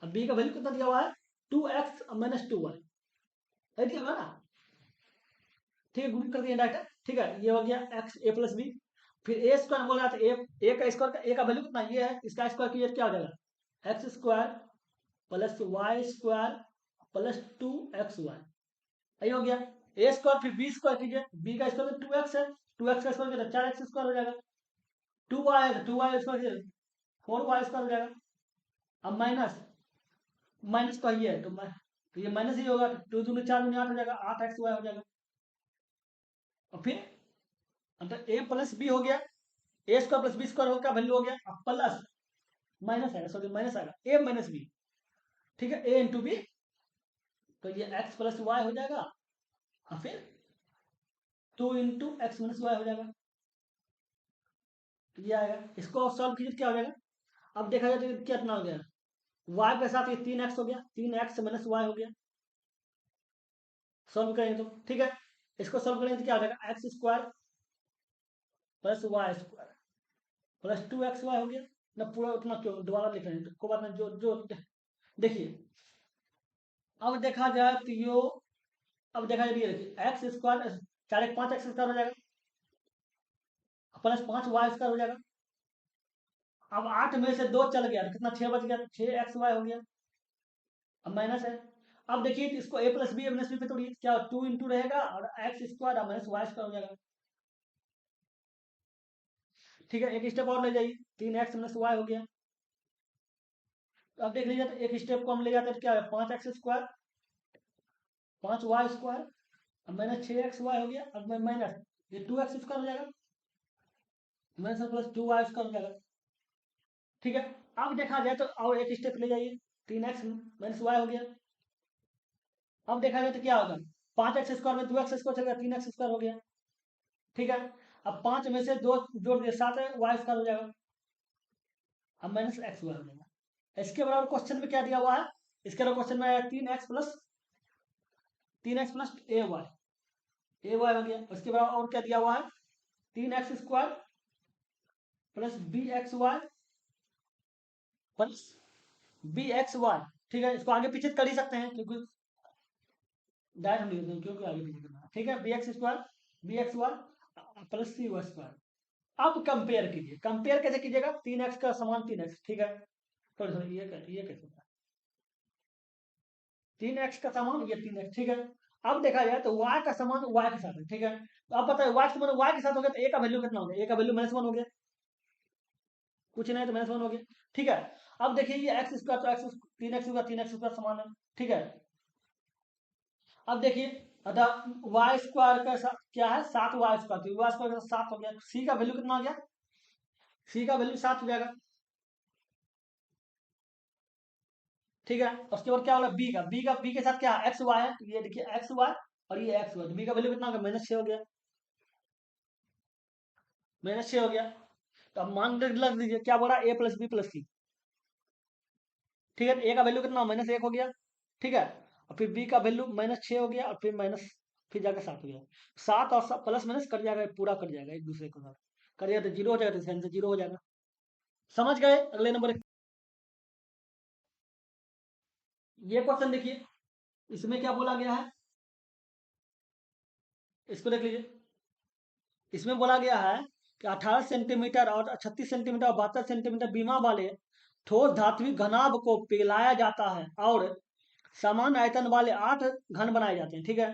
अब बी का वैल्यू कितना दिया हुआ है, 2x माइनस 2y, दिया हुआ ना, ठीक है। गुण कर दिया डायरेक्ट, ठीक है। ये हो गया एक्स ए प्लस बी। फिर ए स्क्वायर बोल रहा था, ए का स्क्वायर, ए का वैल्यू कितना ये है, इसका स्क्वायर कीजिए क्या हो जाएगा, x square plus y square plus 2xy, यही हो गया। ए स्क्वायर फिर बी स्क्वायर कीजिए, बी का स्क्वायर 2x है, 2x का स्क्वायर किया 4x स्क्वायर हो जाएगा, 2y है 2y स्क्वायर 4y स्क्वायर हो जाएगा। अब माइनस माइनस तो ये है तो ये माइनस ही होगा, 2 दूनी 4 दूनी 8 हो जाएगा, 8xy हो जाएगा। और फिर मतलब ए प्लस बी हो गया, a square plus B square का वैल्यू हो गया, अब प्लस माइनस आएगा, सॉरी माइनस आएगा ए माइनस बी, ठीक है, ए इंटू बी। तो ये एक्स प्लस वाई हो जाएगा और फिर 2 इंटू एक्स माइनस वाई हो जाएगा, तो ये आएगा। इसको सॉल्व कीजिए क्या हो जाएगा, अब देखा जाए तो कितना हो गया, वाई के साथ ये 3x हो गया, 3x माइनस वाई हो गया, सॉल्व करेंगे तो, ठीक है। इसको सॉल्व करेंगे तो क्या हो जाएगा, x square plus y square plus 2xy हो गया ना, पूरा उतना क्यों दोबारा लिख रहे हैं, कोई बात नहीं, जो जो देखिए। अब देखा जाए तो यो, अब देखा जाए देखिए एक्स स्क्वायर 4 5 एक्स स्क्वायर हो जाएगा प्लस 5 वाई स्क्वायर हो जाएगा। अब 8 में से 2 चल गया तो कितना 6 बच गया, 6xy हो गया, अब माइनस है। अब देखिए तो इसको ए प्लस बी माइनस बी पे तोड़िए, क्या 2 इंटू रहेगा और एक्स स्क्वायर और माइनस वाई स्क्वायर हो जाएगा, ठीक है। एक स्टेप और ले जाइए, 3x माइनस वाई हो गया। तो अब देख लीजिए तो एक स्टेप को हम ले जाते हैं तो क्या है, 5x स्क्वायर 5y स्क्वायर अब माइनस 6xy हो गया, अब माइनस ये 2x स्क्वायर हो जाएगा, माइनस प्लस 2y स्क्वायर हो जाएगा, ठीक है। अब देखा जाए तो और एक स्टेप ले जाइए, 3x माइनस वाई हो गया। अब देखा जाए तो क्या होगा, 5x स्क्वायर में 2x स्क्वायर चलेगा, 3x स्क्वायर हो गया, ठीक है। अब 5 में से 2 जोड़ दिए 7 है, वाई स्क्वायर हो जाएगा, अब माइनस एक्स वाई हो जाएगा। इसके बराबर क्वेश्चन में क्या दिया हुआ है, इसके बराबर क्वेश्चन में आया 3x प्लस ए वाई हो गया। उसके बराबर और क्या दिया हुआ है, 3x square plus b x Y plus b x y, ठीक है। इसको आगे पीछे कर ही सकते हैं क्योंकि डायरेक्ट हम लिख देते हैं, क्योंकि आगे पीछे करना है, ठीक है। B X square B x Y plus C Y square. अब कंपेयर कीजिए, कंपेयर कैसे कीजिएगा, 3x का समान 3x, ठीक है। सॉरी सॉरी ये कैसे होता है, 3x का समान ये 3x, ठीक है। अब देखा जाए तो y का समान y के साथ है, ठीक है। तो अब पता है y का समान y के साथ हो गया तो a का वैल्यू कितना हो गया, a का वैल्यू -1 हो गया, कुछ नहीं तो -1 हो गया, ठीक है। अब देखिए ये एक्स स्क्वायर तो एक्स 3x होगा, 3x स्क्वायर समान है, ठीक है। अब देखिए अतः वाई स्क्वायर का क्या है 7y स्क्वायर, तो y स्क्वायर का 7 हो गया, c का वैल्यू कितना हो गया, c का वैल्यू 7 हो जाएगा, ठीक है। उसके बाद क्या होगा बी के साथ क्या एक्स वाई है, तो ये देखिए एक्स वाई और ये एक्स वाई, तो बी का वैल्यू कितना हो गया -6 हो गया, -6 हो गया। तो अब मान लग दीजिए क्या बोला, ए प्लस बी प्लस सी, ठीक है। ए का वैल्यू कितना -1 हो गया, ठीक है। और फिर बी का वैल्यू -6 हो गया और फिर माइनस फिर जाकर 7 हो गया, 7 और प्लस माइनस कट जाएगा, पूरा कट जाएगा एक दूसरे के साथ, कट जाएगा तो 0 हो जाएगा, तो इसका आंसर 0 हो जाएगा। समझ गए। अगले नंबर ये क्वेश्चन देखिए, इसमें क्या बोला गया है, इसको देख लीजिए। इसमें बोला गया है कि 18 सेंटीमीटर और 36 सेंटीमीटर और 72 सेंटीमीटर बीमा वाले ठोस धात्विक घनाभ को पिघलाया जाता है और समान आयतन वाले 8 घन बनाए जाते हैं, ठीक है।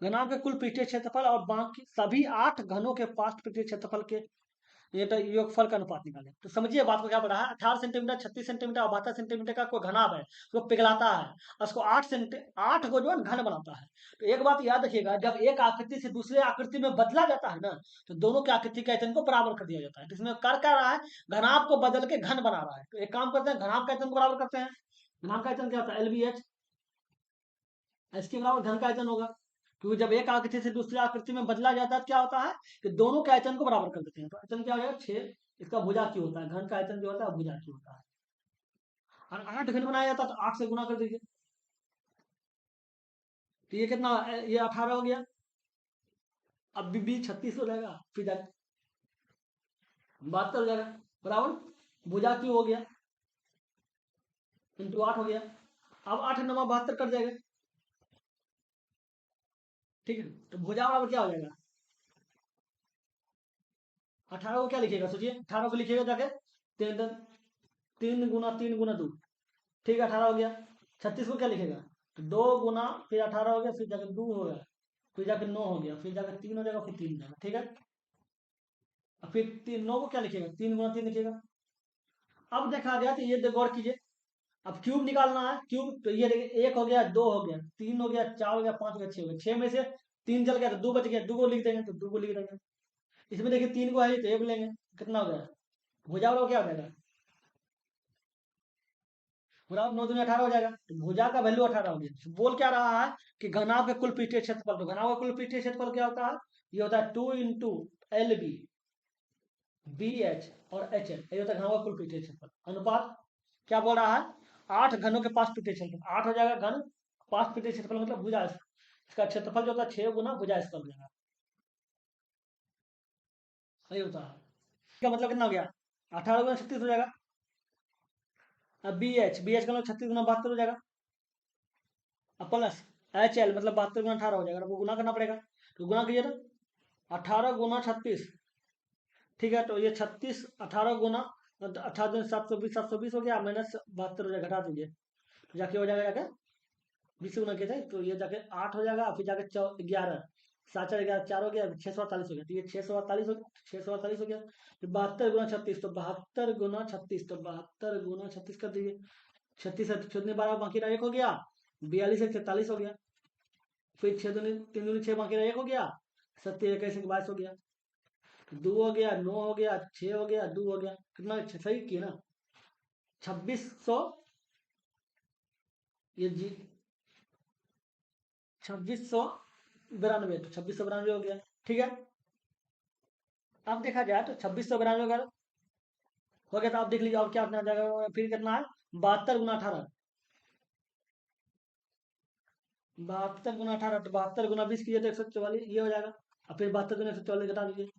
घनाभ के कुल पृष्ठीय क्षेत्रफल और बाकी सभी 8 घनों के पास पृष्ठीय क्षेत्रफल के ये तो योगफल का अनुपात निकालें। तो समझिए बात को क्या पढ़ा है। 18 सेंटीमीटर, 36 सेंटीमीटर और 72 सेंटीमीटर का कोई घनाभ है, वो पिघलाता है, उसको 8 को जो है घन बनाता है। तो एक बात याद रखिएगा, जब एक आकृति से दूसरे आकृति में बदला जाता है ना, तो दोनों की आकृति के आयतन को बराबर कर दिया जाता है। तो इसमें कर क्या रहा है, घनाभ को बदल के घन बना रहा है। तो एक काम करते हैं, घनाभ का आयतन को बराबर करते हैं। घनाभ का आयतन क्या होता है, LBH, इसके बराबर घन का आयतन होगा। क्योंकि जब एक आकृति से दूसरी आकृति में बदला जाता है तो क्या होता है कि दोनों के आयतन को बराबर कर देते हैं। तो आयतन क्या हो जाएगा, 6, इसका भुजा क्यों होता है, घन का आयतन जो होता है भुजा क्यों होता है। और 8 घन बनाया जाता है तो 8 से गुना कर दीजिए। तो ये कितना, ये 18 हो गया। अब भी 36 हो जाएगा, फिर जाके 72 हो जाएगा, बराबर भुजा क्यों हो गया, इंटू 8 हो गया। अब 8 9 72 कर जाएगा, ठीक है। तो भुजा बराबर क्या हो जाएगा, 18 को क्या लिखिएगा, सोचिए 18 को लिखिएगा जाके 3 गुना 2, ठीक है, 18 हो गया। 36 को क्या लिखेगा, तो 2 गुना फिर 18 हो गया, फिर जाकर 2 हो गया, फिर जाकर 9 हो गया, फिर जाकर 3 हो जाएगा, फिर 3 हो जाएगा, ठीक है। और फिर 9 को क्या लिखेगा, 3 गुना 3 लिखेगा। अब देखा गया तो ये गौर कीजिए, अब क्यूब निकालना है, क्यूब तो ये देखिए 1 हो गया, 2 हो गया, 3 हो गया, 4 हो गया, 5 हो गया, 6 हो गया। 6 में से 3 जल गया तो 2 बच गया, 2 को लिख देंगे तो 2 को लिख देंगे। इसमें देखिए 3 को है तो 1 लेंगे, कितना हो गया, भुजा वाला क्या हो जाएगा, पूरा 9 दूनी 18 हो जाएगा। तो भुजा का वैल्यू 18 हो गया। बोल क्या रहा है कि घनाभ के कुल पृष्ठीय क्षेत्रफल, तो घनाभ का कुल पृष्ठीय क्षेत्रफल क्या होता है, ये होता है 2 इंटू LB BH और HL, ये होता है घनाभ का कुल पृष्ठीय क्षेत्रफल। अनुपात क्या बोल रहा है, 8 घनों के पास पृष्ठीय क्षेत्रफल, 8 हो जाएगा घन, पास पृष्ठीय क्षेत्रफल मतलब भुजा, इसका क्षेत्रफल जो होता है 6 गुना भुजा इसका हो जाएगा, सही होता है। इसका मतलब कितना हो गया, 18 गुना 36 हो जाएगा। अब BH का मतलब 36 गुना 72 हो जाएगा, अब प्लस HL मतलब 72 गुना 18 हो जाएगा, आपको गुना करना पड़ेगा। तो गुना कीजिए तो 18 गुना 36, ठीक है। तो ये 36 18 गुना 18 720, 720 हो गया, माइनस 72 हो जाएगा, घटा दीजिए तो जाके हो जाएगा, जाके 20 गुना किए थे तो ये जाके 8 हो जाएगा, फिर जाके 11, 7 4 11 4 हो गया, 648 हो गया। तो ये 648 हो गया, 648 हो गया। फिर 72 गुना 36, तो 72 गुना 36, तो 72 गुना 36 कर दीजिए। 36 है 12 बाकी रहा 1 हो गया, 42 है 43 हो गया, फिर 6 दूनी 3 दूनी 6 बाकी रहा 1 हो गया, 70 21 22 हो गया, 2 हो गया, 9 हो गया, 6 हो गया, 2 हो गया, कितना सही किया ना, 2600, ये जी 2692, तो 2692 हो गया, ठीक है। अब देखा जाए तो 2692 हो गया, तो आप देख लीजिए अब क्या अपना जाएगा, फिर कितना है 72 गुना 18, 72 गुना 18, तो 72 गुना 20 कीजिए तो 144 ये हो जाएगा। और फिर 72 गुना 144 घटा दीजिए,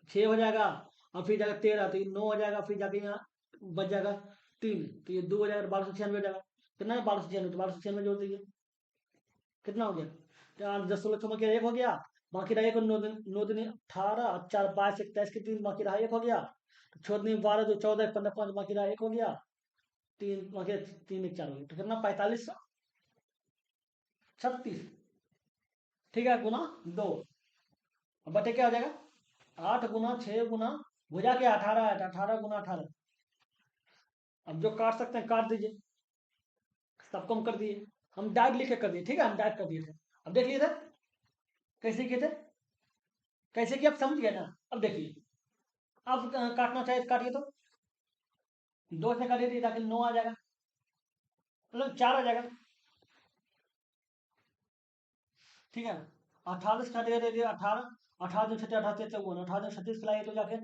6 हो जाएगा, और फिर जाकर 13, तो ये 9 हो जाएगा, फिर जाके यहाँ बच जाएगा 3, तो ये 2 हो जाएगा, 1296 हो जाएगा। कितना है 1296, तो 1296 जोड़ दीजिए, कितना हो गया, तो 8 10 16 छः एक हो गया, बाकी रहा एक, 9 दिन 18, 4 22 21 के 3 बाकी रहा 1 हो गया, तो 6 दिन 12 2 14 15 5 बाकी रहा 1 हो गया, 3 बाकी 3 1 4 हो गया, तो कितना 4536, ठीक है, गुना 2। अब बटे क्या हो जाएगा, 8 गुना 6 गुना भुजा के 18 है, 18 गुना 18। अब जो काट सकते हैं काट दीजिए, सबको हम कर दिए, हम डायरेक्ट लिख के कर दिए, ठीक है, हम डायरेक्ट कर दिए थे। अब देख लिए थे कैसे किए थे, कैसे किया आप समझ गए ना। अब देखिए, अब काटना चाहिए तो काटिए, तो 2 से काटिए ताकि 9 आ जाएगा, मतलब 4 आ जाएगा, ठीक है। 18 से काटिएगा देखिए 18, 18 जो 6 18 54, 18 जो 36 लाए तो जाके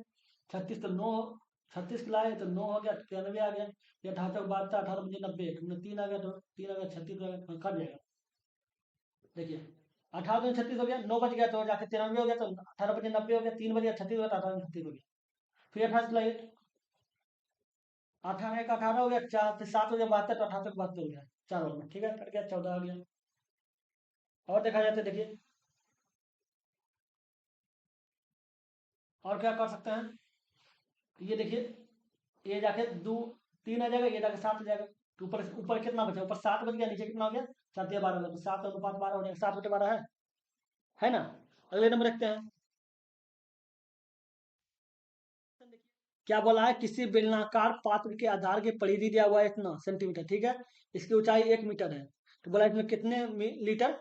36 तो 9, 36 लाए तो 9 हो गया, 93 आ गया, ये 18 72 18 मुझे 90, 3 आ गया, तो 3 आ गया 36 आ गया, कट जाएगा। देखिए 18 में 36 हो गया, 9 बच गया तो जाके 93 हो गया, तो 18 बजे 90 हो गया, 3 बजे 36 हो गया, 18 में 36 हो गया, फिर 18 लाइए, 18 का 18 हो गया, 4 फिर 7 हो गया 72, तो 18 72 हो गया, 4 और में, ठीक है, कट गया 14 आ गया। और देखा जाए तो देखिए और क्या कर सकते हैं, ये देखिए ये जाके 2 3 आ जाएगा, ये जाके 7 आ जाएगा, तो ऊपर ऊपर कितना बचा, ऊपर 7 बच गया, नीचे कितना हो गया, 7 या 12 हो गया, तो 7:12 हो जाएगा, 7/12 है ना। अगले नंबर देखते हैं। क्या बोला है, किसी बेलनाकार पात्र के आधार की परिधि दिया हुआ है इतना सेंटीमीटर, ठीक है, इसकी ऊंचाई 1 मीटर है, तो बोला इसमें लीटर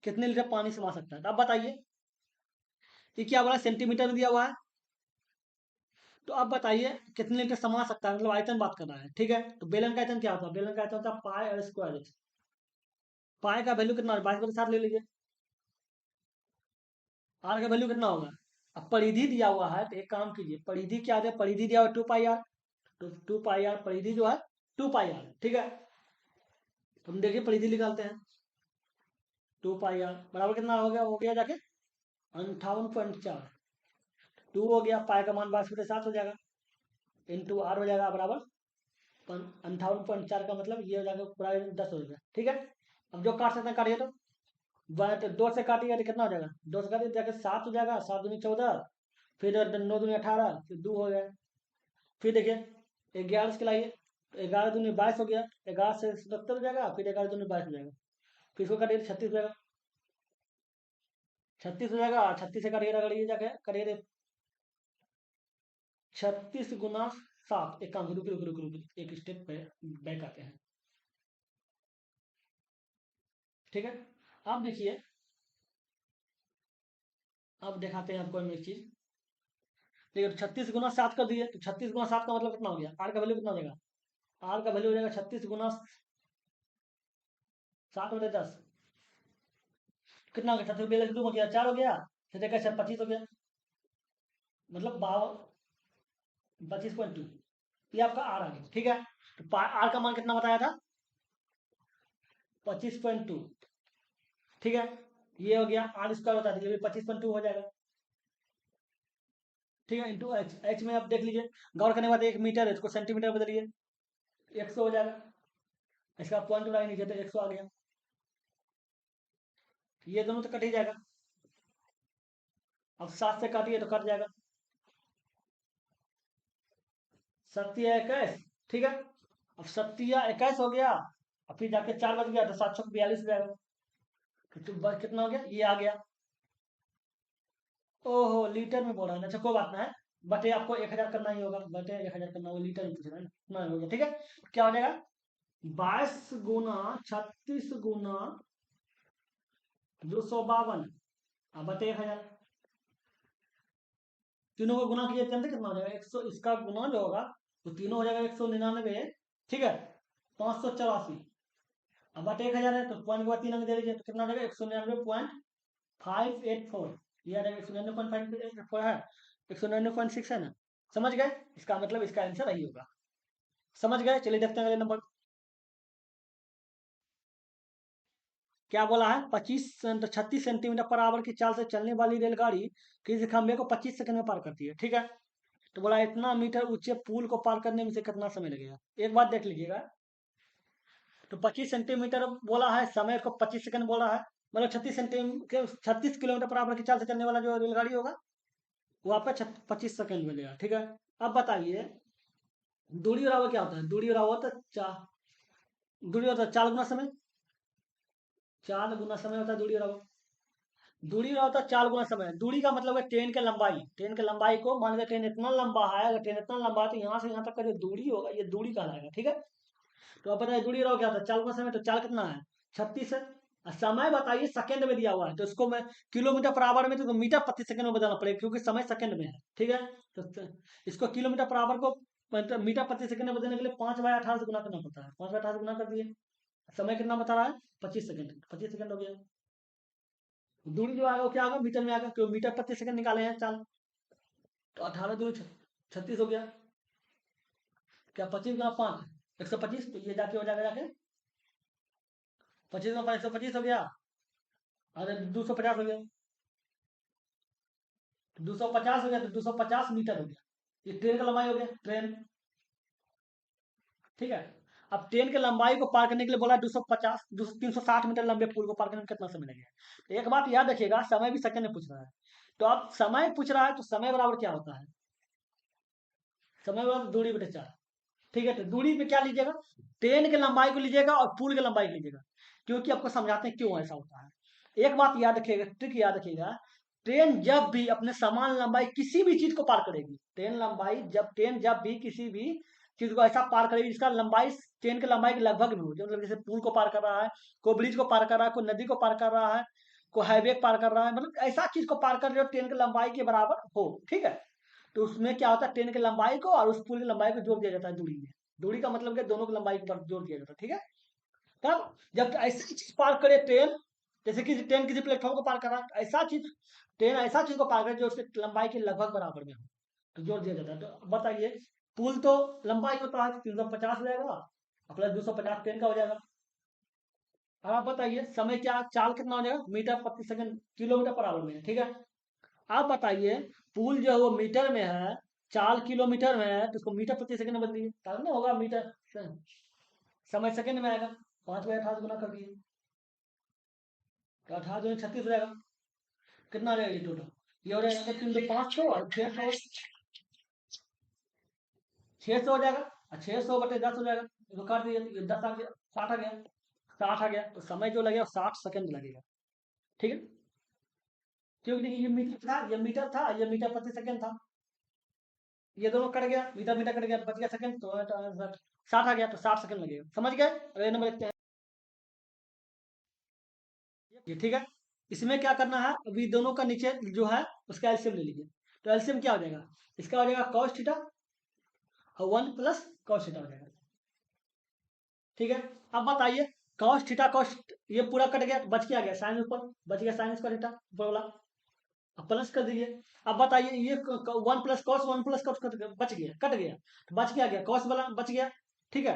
कितने लीटर पानी समा सकता है, तो आप बताइए। ये क्या बोला, सेंटीमीटर में दिया हुआ है, तो आप बताइए कितने लीटर समा सकता है, मतलब आयतन बात कर रहा है, ठीक है। तो बेलन का आयतन क्या होता है, बेलन का आयतन होता है पाई और स्क्वायर। पाई का वैल्यू कितना है, 22/7 ले लीजिए। आर का वैल्यू कितना होगा, अब परिधि दिया हुआ है तो एक काम कीजिए, परिधि क्या है, परिधि दिया हुआ 2 पाई आर, तो 2 पाई आर परिधि जो है 2 पाई आर, ठीक है। तो हम देखिए परिधि निकालते हैं, 2 पाई आर बराबर कितना हो गया जाके 58.4, 2 हो गया, पाई का मान 22/7 हो जाएगा, इंटू आर हो जाएगा बराबर 58.4 का मतलब ये हो जाएगा पूरा 10 हो जाएगा, ठीक है। अब जो काट सकते हैं काटिए, तो तो 2 से काटिएगा तो कितना हो जाएगा, 2 से काटिए जाके 7 हो जाएगा, 7×2 = 14, फिर 9×18 फिर 2 हो गया, फिर देखिए 11 से खिलाइए, तो 11×2 = 22 हो गया, 11 से 77 हो जाएगा, फिर 11×2 = 22 हो जाएगा, फिर इसको काटिए 36 हो जाएगा, 36 हो जाएगा, 36 से काटिए करिए जाके करिए 36 × 7, एक काम रुक रुक रुक रुक एक स्टेप पे बैक आते हैं, ठीक है। आप देखिए, अब दिखाते हैं आपको एक चीज, देखिए 36 × 7 कर दिए, तो 36 × 7 का मतलब कितना हो गया, आर का वैल्यू कितना हो जाएगा, आर का वैल्यू हो जाएगा 36 × 7 = 10, कितना हो गया, 36 हो गया, 4 हो गया, फिर देखा 25 हो गया, मतलब 25.2, ये आपका आर आ गया, ठीक है। तो आर का मान कितना बताया था, 25.2, ठीक है। ये हो गया, आर स्क्वायर बता दीजिए, 25.2 हो जाएगा, ठीक है, इंटू एच, एच में आप देख लीजिए, गौर करने के बाद 1 मीटर है, इसको सेंटीमीटर बदलिए, 100 हो जाएगा, इसका पॉइंट उड़ाई नीचे तो 100 आ गया, ये दोनों तो कट ही जाएगा, अब 7 से काटिए तो कट जाएगा, 7×21, ठीक है। अब 7×21 हो गया, अब फिर जाके 4 बज गया, तो 7×42 हो जाएगा, तो कितना हो गया, ये आ गया, ओहो लीटर में बोल रहा है, अच्छा कोई बात ना है, बटे आपको 1000 करना ही होगा, बटे 1000 करना होगा, लीटर में पूछ रहा है ना, इतना हो गया, ठीक है। क्या हो जाएगा, 22×36×252 बटे 1000, तीनों को गुना किया जानते कितना हो जाएगा, 100, इसका गुना जो होगा वो तीनों हो जाएगा 199, ठीक है, 584, अब बटे 1000 है, तो पॉइंट के बाद 3 अंक दे दीजिए, तो कितना हो जाएगा 199.584, ये आ जाएगा 199.584 है, 199.6 है ना, समझ गए, इसका मतलब इसका आंसर यही होगा, समझ गए। चलिए देखते हैं अगले नंबर, क्या बोला है, 36 सेंटीमीटर पर आवर की चाल से चलने वाली रेलगाड़ी किसी खंभे को 25 सेकंड में पार करती है, ठीक है। तो बोला इतना मीटर ऊंचे पुल को पार करने में से कितना समय लगेगा, एक बात देख लीजिएगा, तो 25 सेंटीमीटर बोला है, समय को 25 सेकंड बोला है, मतलब 36 किलोमीटर पर आवर की चाल से चलने वाला जो रेलगाड़ी होगा वो आपका 25 सेकंड में लेगा, ठीक है। अब बताइए दूरी और आवर क्या होता है, दूरी और आवर होता है दूरी होता है 4 गुना समय, 4 गुना समय होता है दूरी और आवर, दूरी का होता है 4 गुना समय, दूरी का मतलब है ट्रेन की लंबाई, ट्रेन की लंबाई को मान लीजिए ट्रेन इतना लंबा है, अगर ट्रेन इतना लंबा है तो यहाँ से यहाँ तक का जो दूरी होगा ये दूरी कहलाएगा, ठीक है। तो आप बताइए दूरी रहो क्या होता है, 4 गुना समय, तो 4 कितना है, 36 है, और समय बताइए सेकंड में दिया हुआ है, तो इसको मैं किलोमीटर पर आवर में तो मीटर प्रति सेकंड में बदलना पड़ेगा, क्योंकि समय सेकंड में है, ठीक है। तो इसको किलोमीटर पर आवर को मतलब मीटर प्रति सेकंड में बदलने के लिए 5/18 से गुना करना पड़ता है, 5/18 से गुना कर दिए, समय कितना बता रहा है 25 सेकंड, 25 सेकंड हो गया, दूरी जो आएगा वो क्या होगा, मीटर में आएगा, क्योंकि मीटर प्रति सेकंड निकाले हैं चाल, तो 18×2 = 36 हो गया, क्या 25×5 125, तो ये जाके हो जाएगा जाके 25×5 125 हो गया, और 250 हो गया, 250 हो गया, तो 250 मीटर हो गया, ये ट्रेन का लंबाई हो गया, ट्रेन, ठीक है। अब ट्रेन की लंबाई को पार करने के लिए बोला 250 360 मीटर लंबे पुल को पार करने में कितना समय लगेगा, तो एक बात याद रखिएगा, समय भी सेकंड में पूछ रहा है, तो अब समय पूछ रहा है तो समय बराबर क्या होता है, समय बराबर दूरी बटे 4, ठीक है, तो दूरी पे क्या लीजिएगा, ट्रेन की लंबाई को लीजिएगा और पुल की लंबाई को लीजिएगा, क्योंकि आपको समझाते हैं क्यों ऐसा होता है। एक बात याद रखिएगा, ट्रिक याद रखिएगा, ट्रेन जब भी अपने समान लंबाई किसी भी चीज को पार करेगी, ट्रेन जब भी किसी भी चीज को ऐसा पार करेगी जिसका लंबाई ट्रेन की लंबाई के लगभग में हो, जो मतलब जैसे पुल को पार कर रहा है, कोई ब्रिज को पार कर रहा है, कोई नदी को पार कर रहा है, कोई हाईवे पार कर रहा है, मतलब ऐसा चीज को पार कर रहे हो ट्रेन की लंबाई के बराबर हो, ठीक है, तो उसमें क्या होता है, ट्रेन की लंबाई को और उस पुल की लंबाई को जोड़ दिया जाता है दूरी में। दूरी का मतलब क्या, दोनों की लंबाई को जोड़ दिया जाता है, ठीक है। तब जब ऐसी चीज पार करे ट्रेन, जैसे कि ट्रेन किसी प्लेटफॉर्म को पार कर रहा है, ऐसा चीज ट्रेन ऐसा चीज को पार करे जो उसकी लंबाई के लगभग बराबर में हो, तो जोड़ दिया जाता है। तो अब बताइए, पुल तो लंबाई होता है 350 हो जाएगा, प्लस 250 ट्रेन का हो जाएगा। अब आप बताइए समय क्या, चाल कितना हो जाएगा, मीटर प्रति सेकंड, किलोमीटर पर आवर में है, ठीक है। आप बताइए, पुल जो है वो मीटर में है, चाल किलोमीटर में है, तो उसको मीटर प्रति सेकंड में बदलिए, तब ना होगा मीटर, समय सेकंड में आएगा, 5/18 गुना कर दिए, तो 18×36 हो जाएगा, कितना आ जाएगा ये टोटल, ये हो जाएगा 3×500 और 600 हो जाएगा, और 600/10 हो जाएगा, तो काट दिए, ये 10 आ गया, 60 आ गया, 60 आ गया, तो समय जो लगेगा 60 सेकंड लगेगा, ठीक है। क्योंकि ये मीटर था, ये मीटर प्रति सेकंड था, ये दोनों कट गया, मीटर मीटर कट गया, बच गया सेकंड, तो 60 आ गया, तो 60 सेकंड लगेगा, समझ गए। अगले नंबर देखते हैं, ये ठीक है। इसमें क्या करना है, अभी दोनों का नीचे जो है उसका एलसीएम ले लीजिए, तो एलसीएम क्या हो जाएगा, इसका हो जाएगा cos थीटा और 1 प्लस cos थीटा हो जाएगा, ठीक है। अब बताइए, cos थीटा cos, ये पूरा कट गया, बच क्या गया, साइन ऊपर बच गया, साइन स्क्वायर थीटा ऊपर वाला, अब प्लस कर दीजिए। अब बताइए, ये 1 प्लस कॉस बच गया, कट गया, तो बच क्या गया, कॉस वाला बच गया, ठीक है,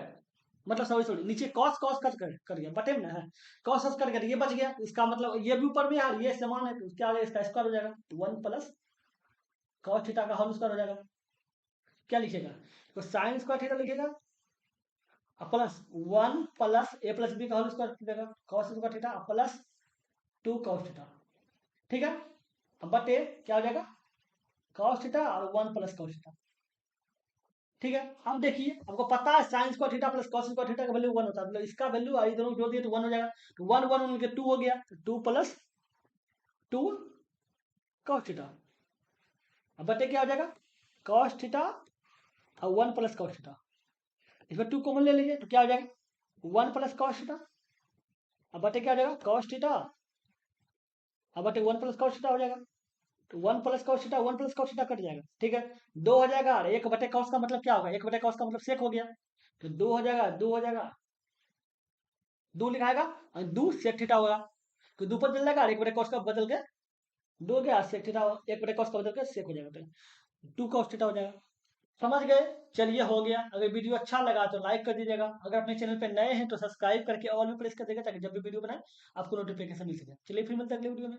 मतलब सॉरी सॉरी, नीचे कॉस कॉस कट गया, बटे में ना है, कॉस कॉस कट गया, ये बच गया, इसका मतलब ये भी ऊपर में है और ये समान है, तो क्या हो जाएगा, इसका स्क्वायर हो जाएगा, 1 प्लस कॉस थीटा का होल स्क्वायर हो जाएगा। क्या लिखेगा, तो साइन स्क्वायर थीटा लिखेगा, plus 1 plus a plus b का होल स्क्वायर लिखेगा, cos square theta plus 2 cos theta, ठीक है। अब बटे क्या हो जाएगा, cos थीटा और 1 प्लस cos थीटा, ठीक है। अब देखिए, आपको पता है sine square theta plus cos square theta का वैल्यू 1 होता है, मतलब इसका वैल्यू और ये दोनों जोड़ दिए तो 1 हो जाएगा, तो 1 1 उनके 2 हो गया, तो 2 प्लस 2 cos थीटा, अब बटे क्या हो जाएगा, cos थीटा और 1 प्लस cos थीटा, इसमें 2 कॉमन ले लीजिए, तो क्या हो जाएगा 1 प्लस cos थीटा, अब बटे क्या हो जाएगा cos थीटा, अब बटे 1 प्लस cos थीटा हो जाएगा, तो 1 plus cos theta 1 plus cos theta cut जाएगा, ठीक है। 2 हो जाएगा, और 1/cos का मतलब क्या होगा, 1/cos का मतलब सेक हो गया, तो 2 हो जाएगा, 2 हो जाएगा, 2 लिखाएगा और 2 सेक थीटा होगा, तो 2 पर चल जाएगा और 1/cos का बदल के 2 गया, सेक थीटा 1/cos का बदल के सेक हो जाएगा, तो 2 cos थीटा हो जाएगा, समझ गए। चलिए हो गया, अगर वीडियो अच्छा लगा तो लाइक कर दीजिएगा, अगर अपने चैनल पे नए हैं तो सब्सक्राइब करके ऑल में प्रेस कर देगा, ताकि जब भी वीडियो बनाए आपको नोटिफिकेशन मिल सके। चलिए फिर मिलते हैं अगले वीडियो में।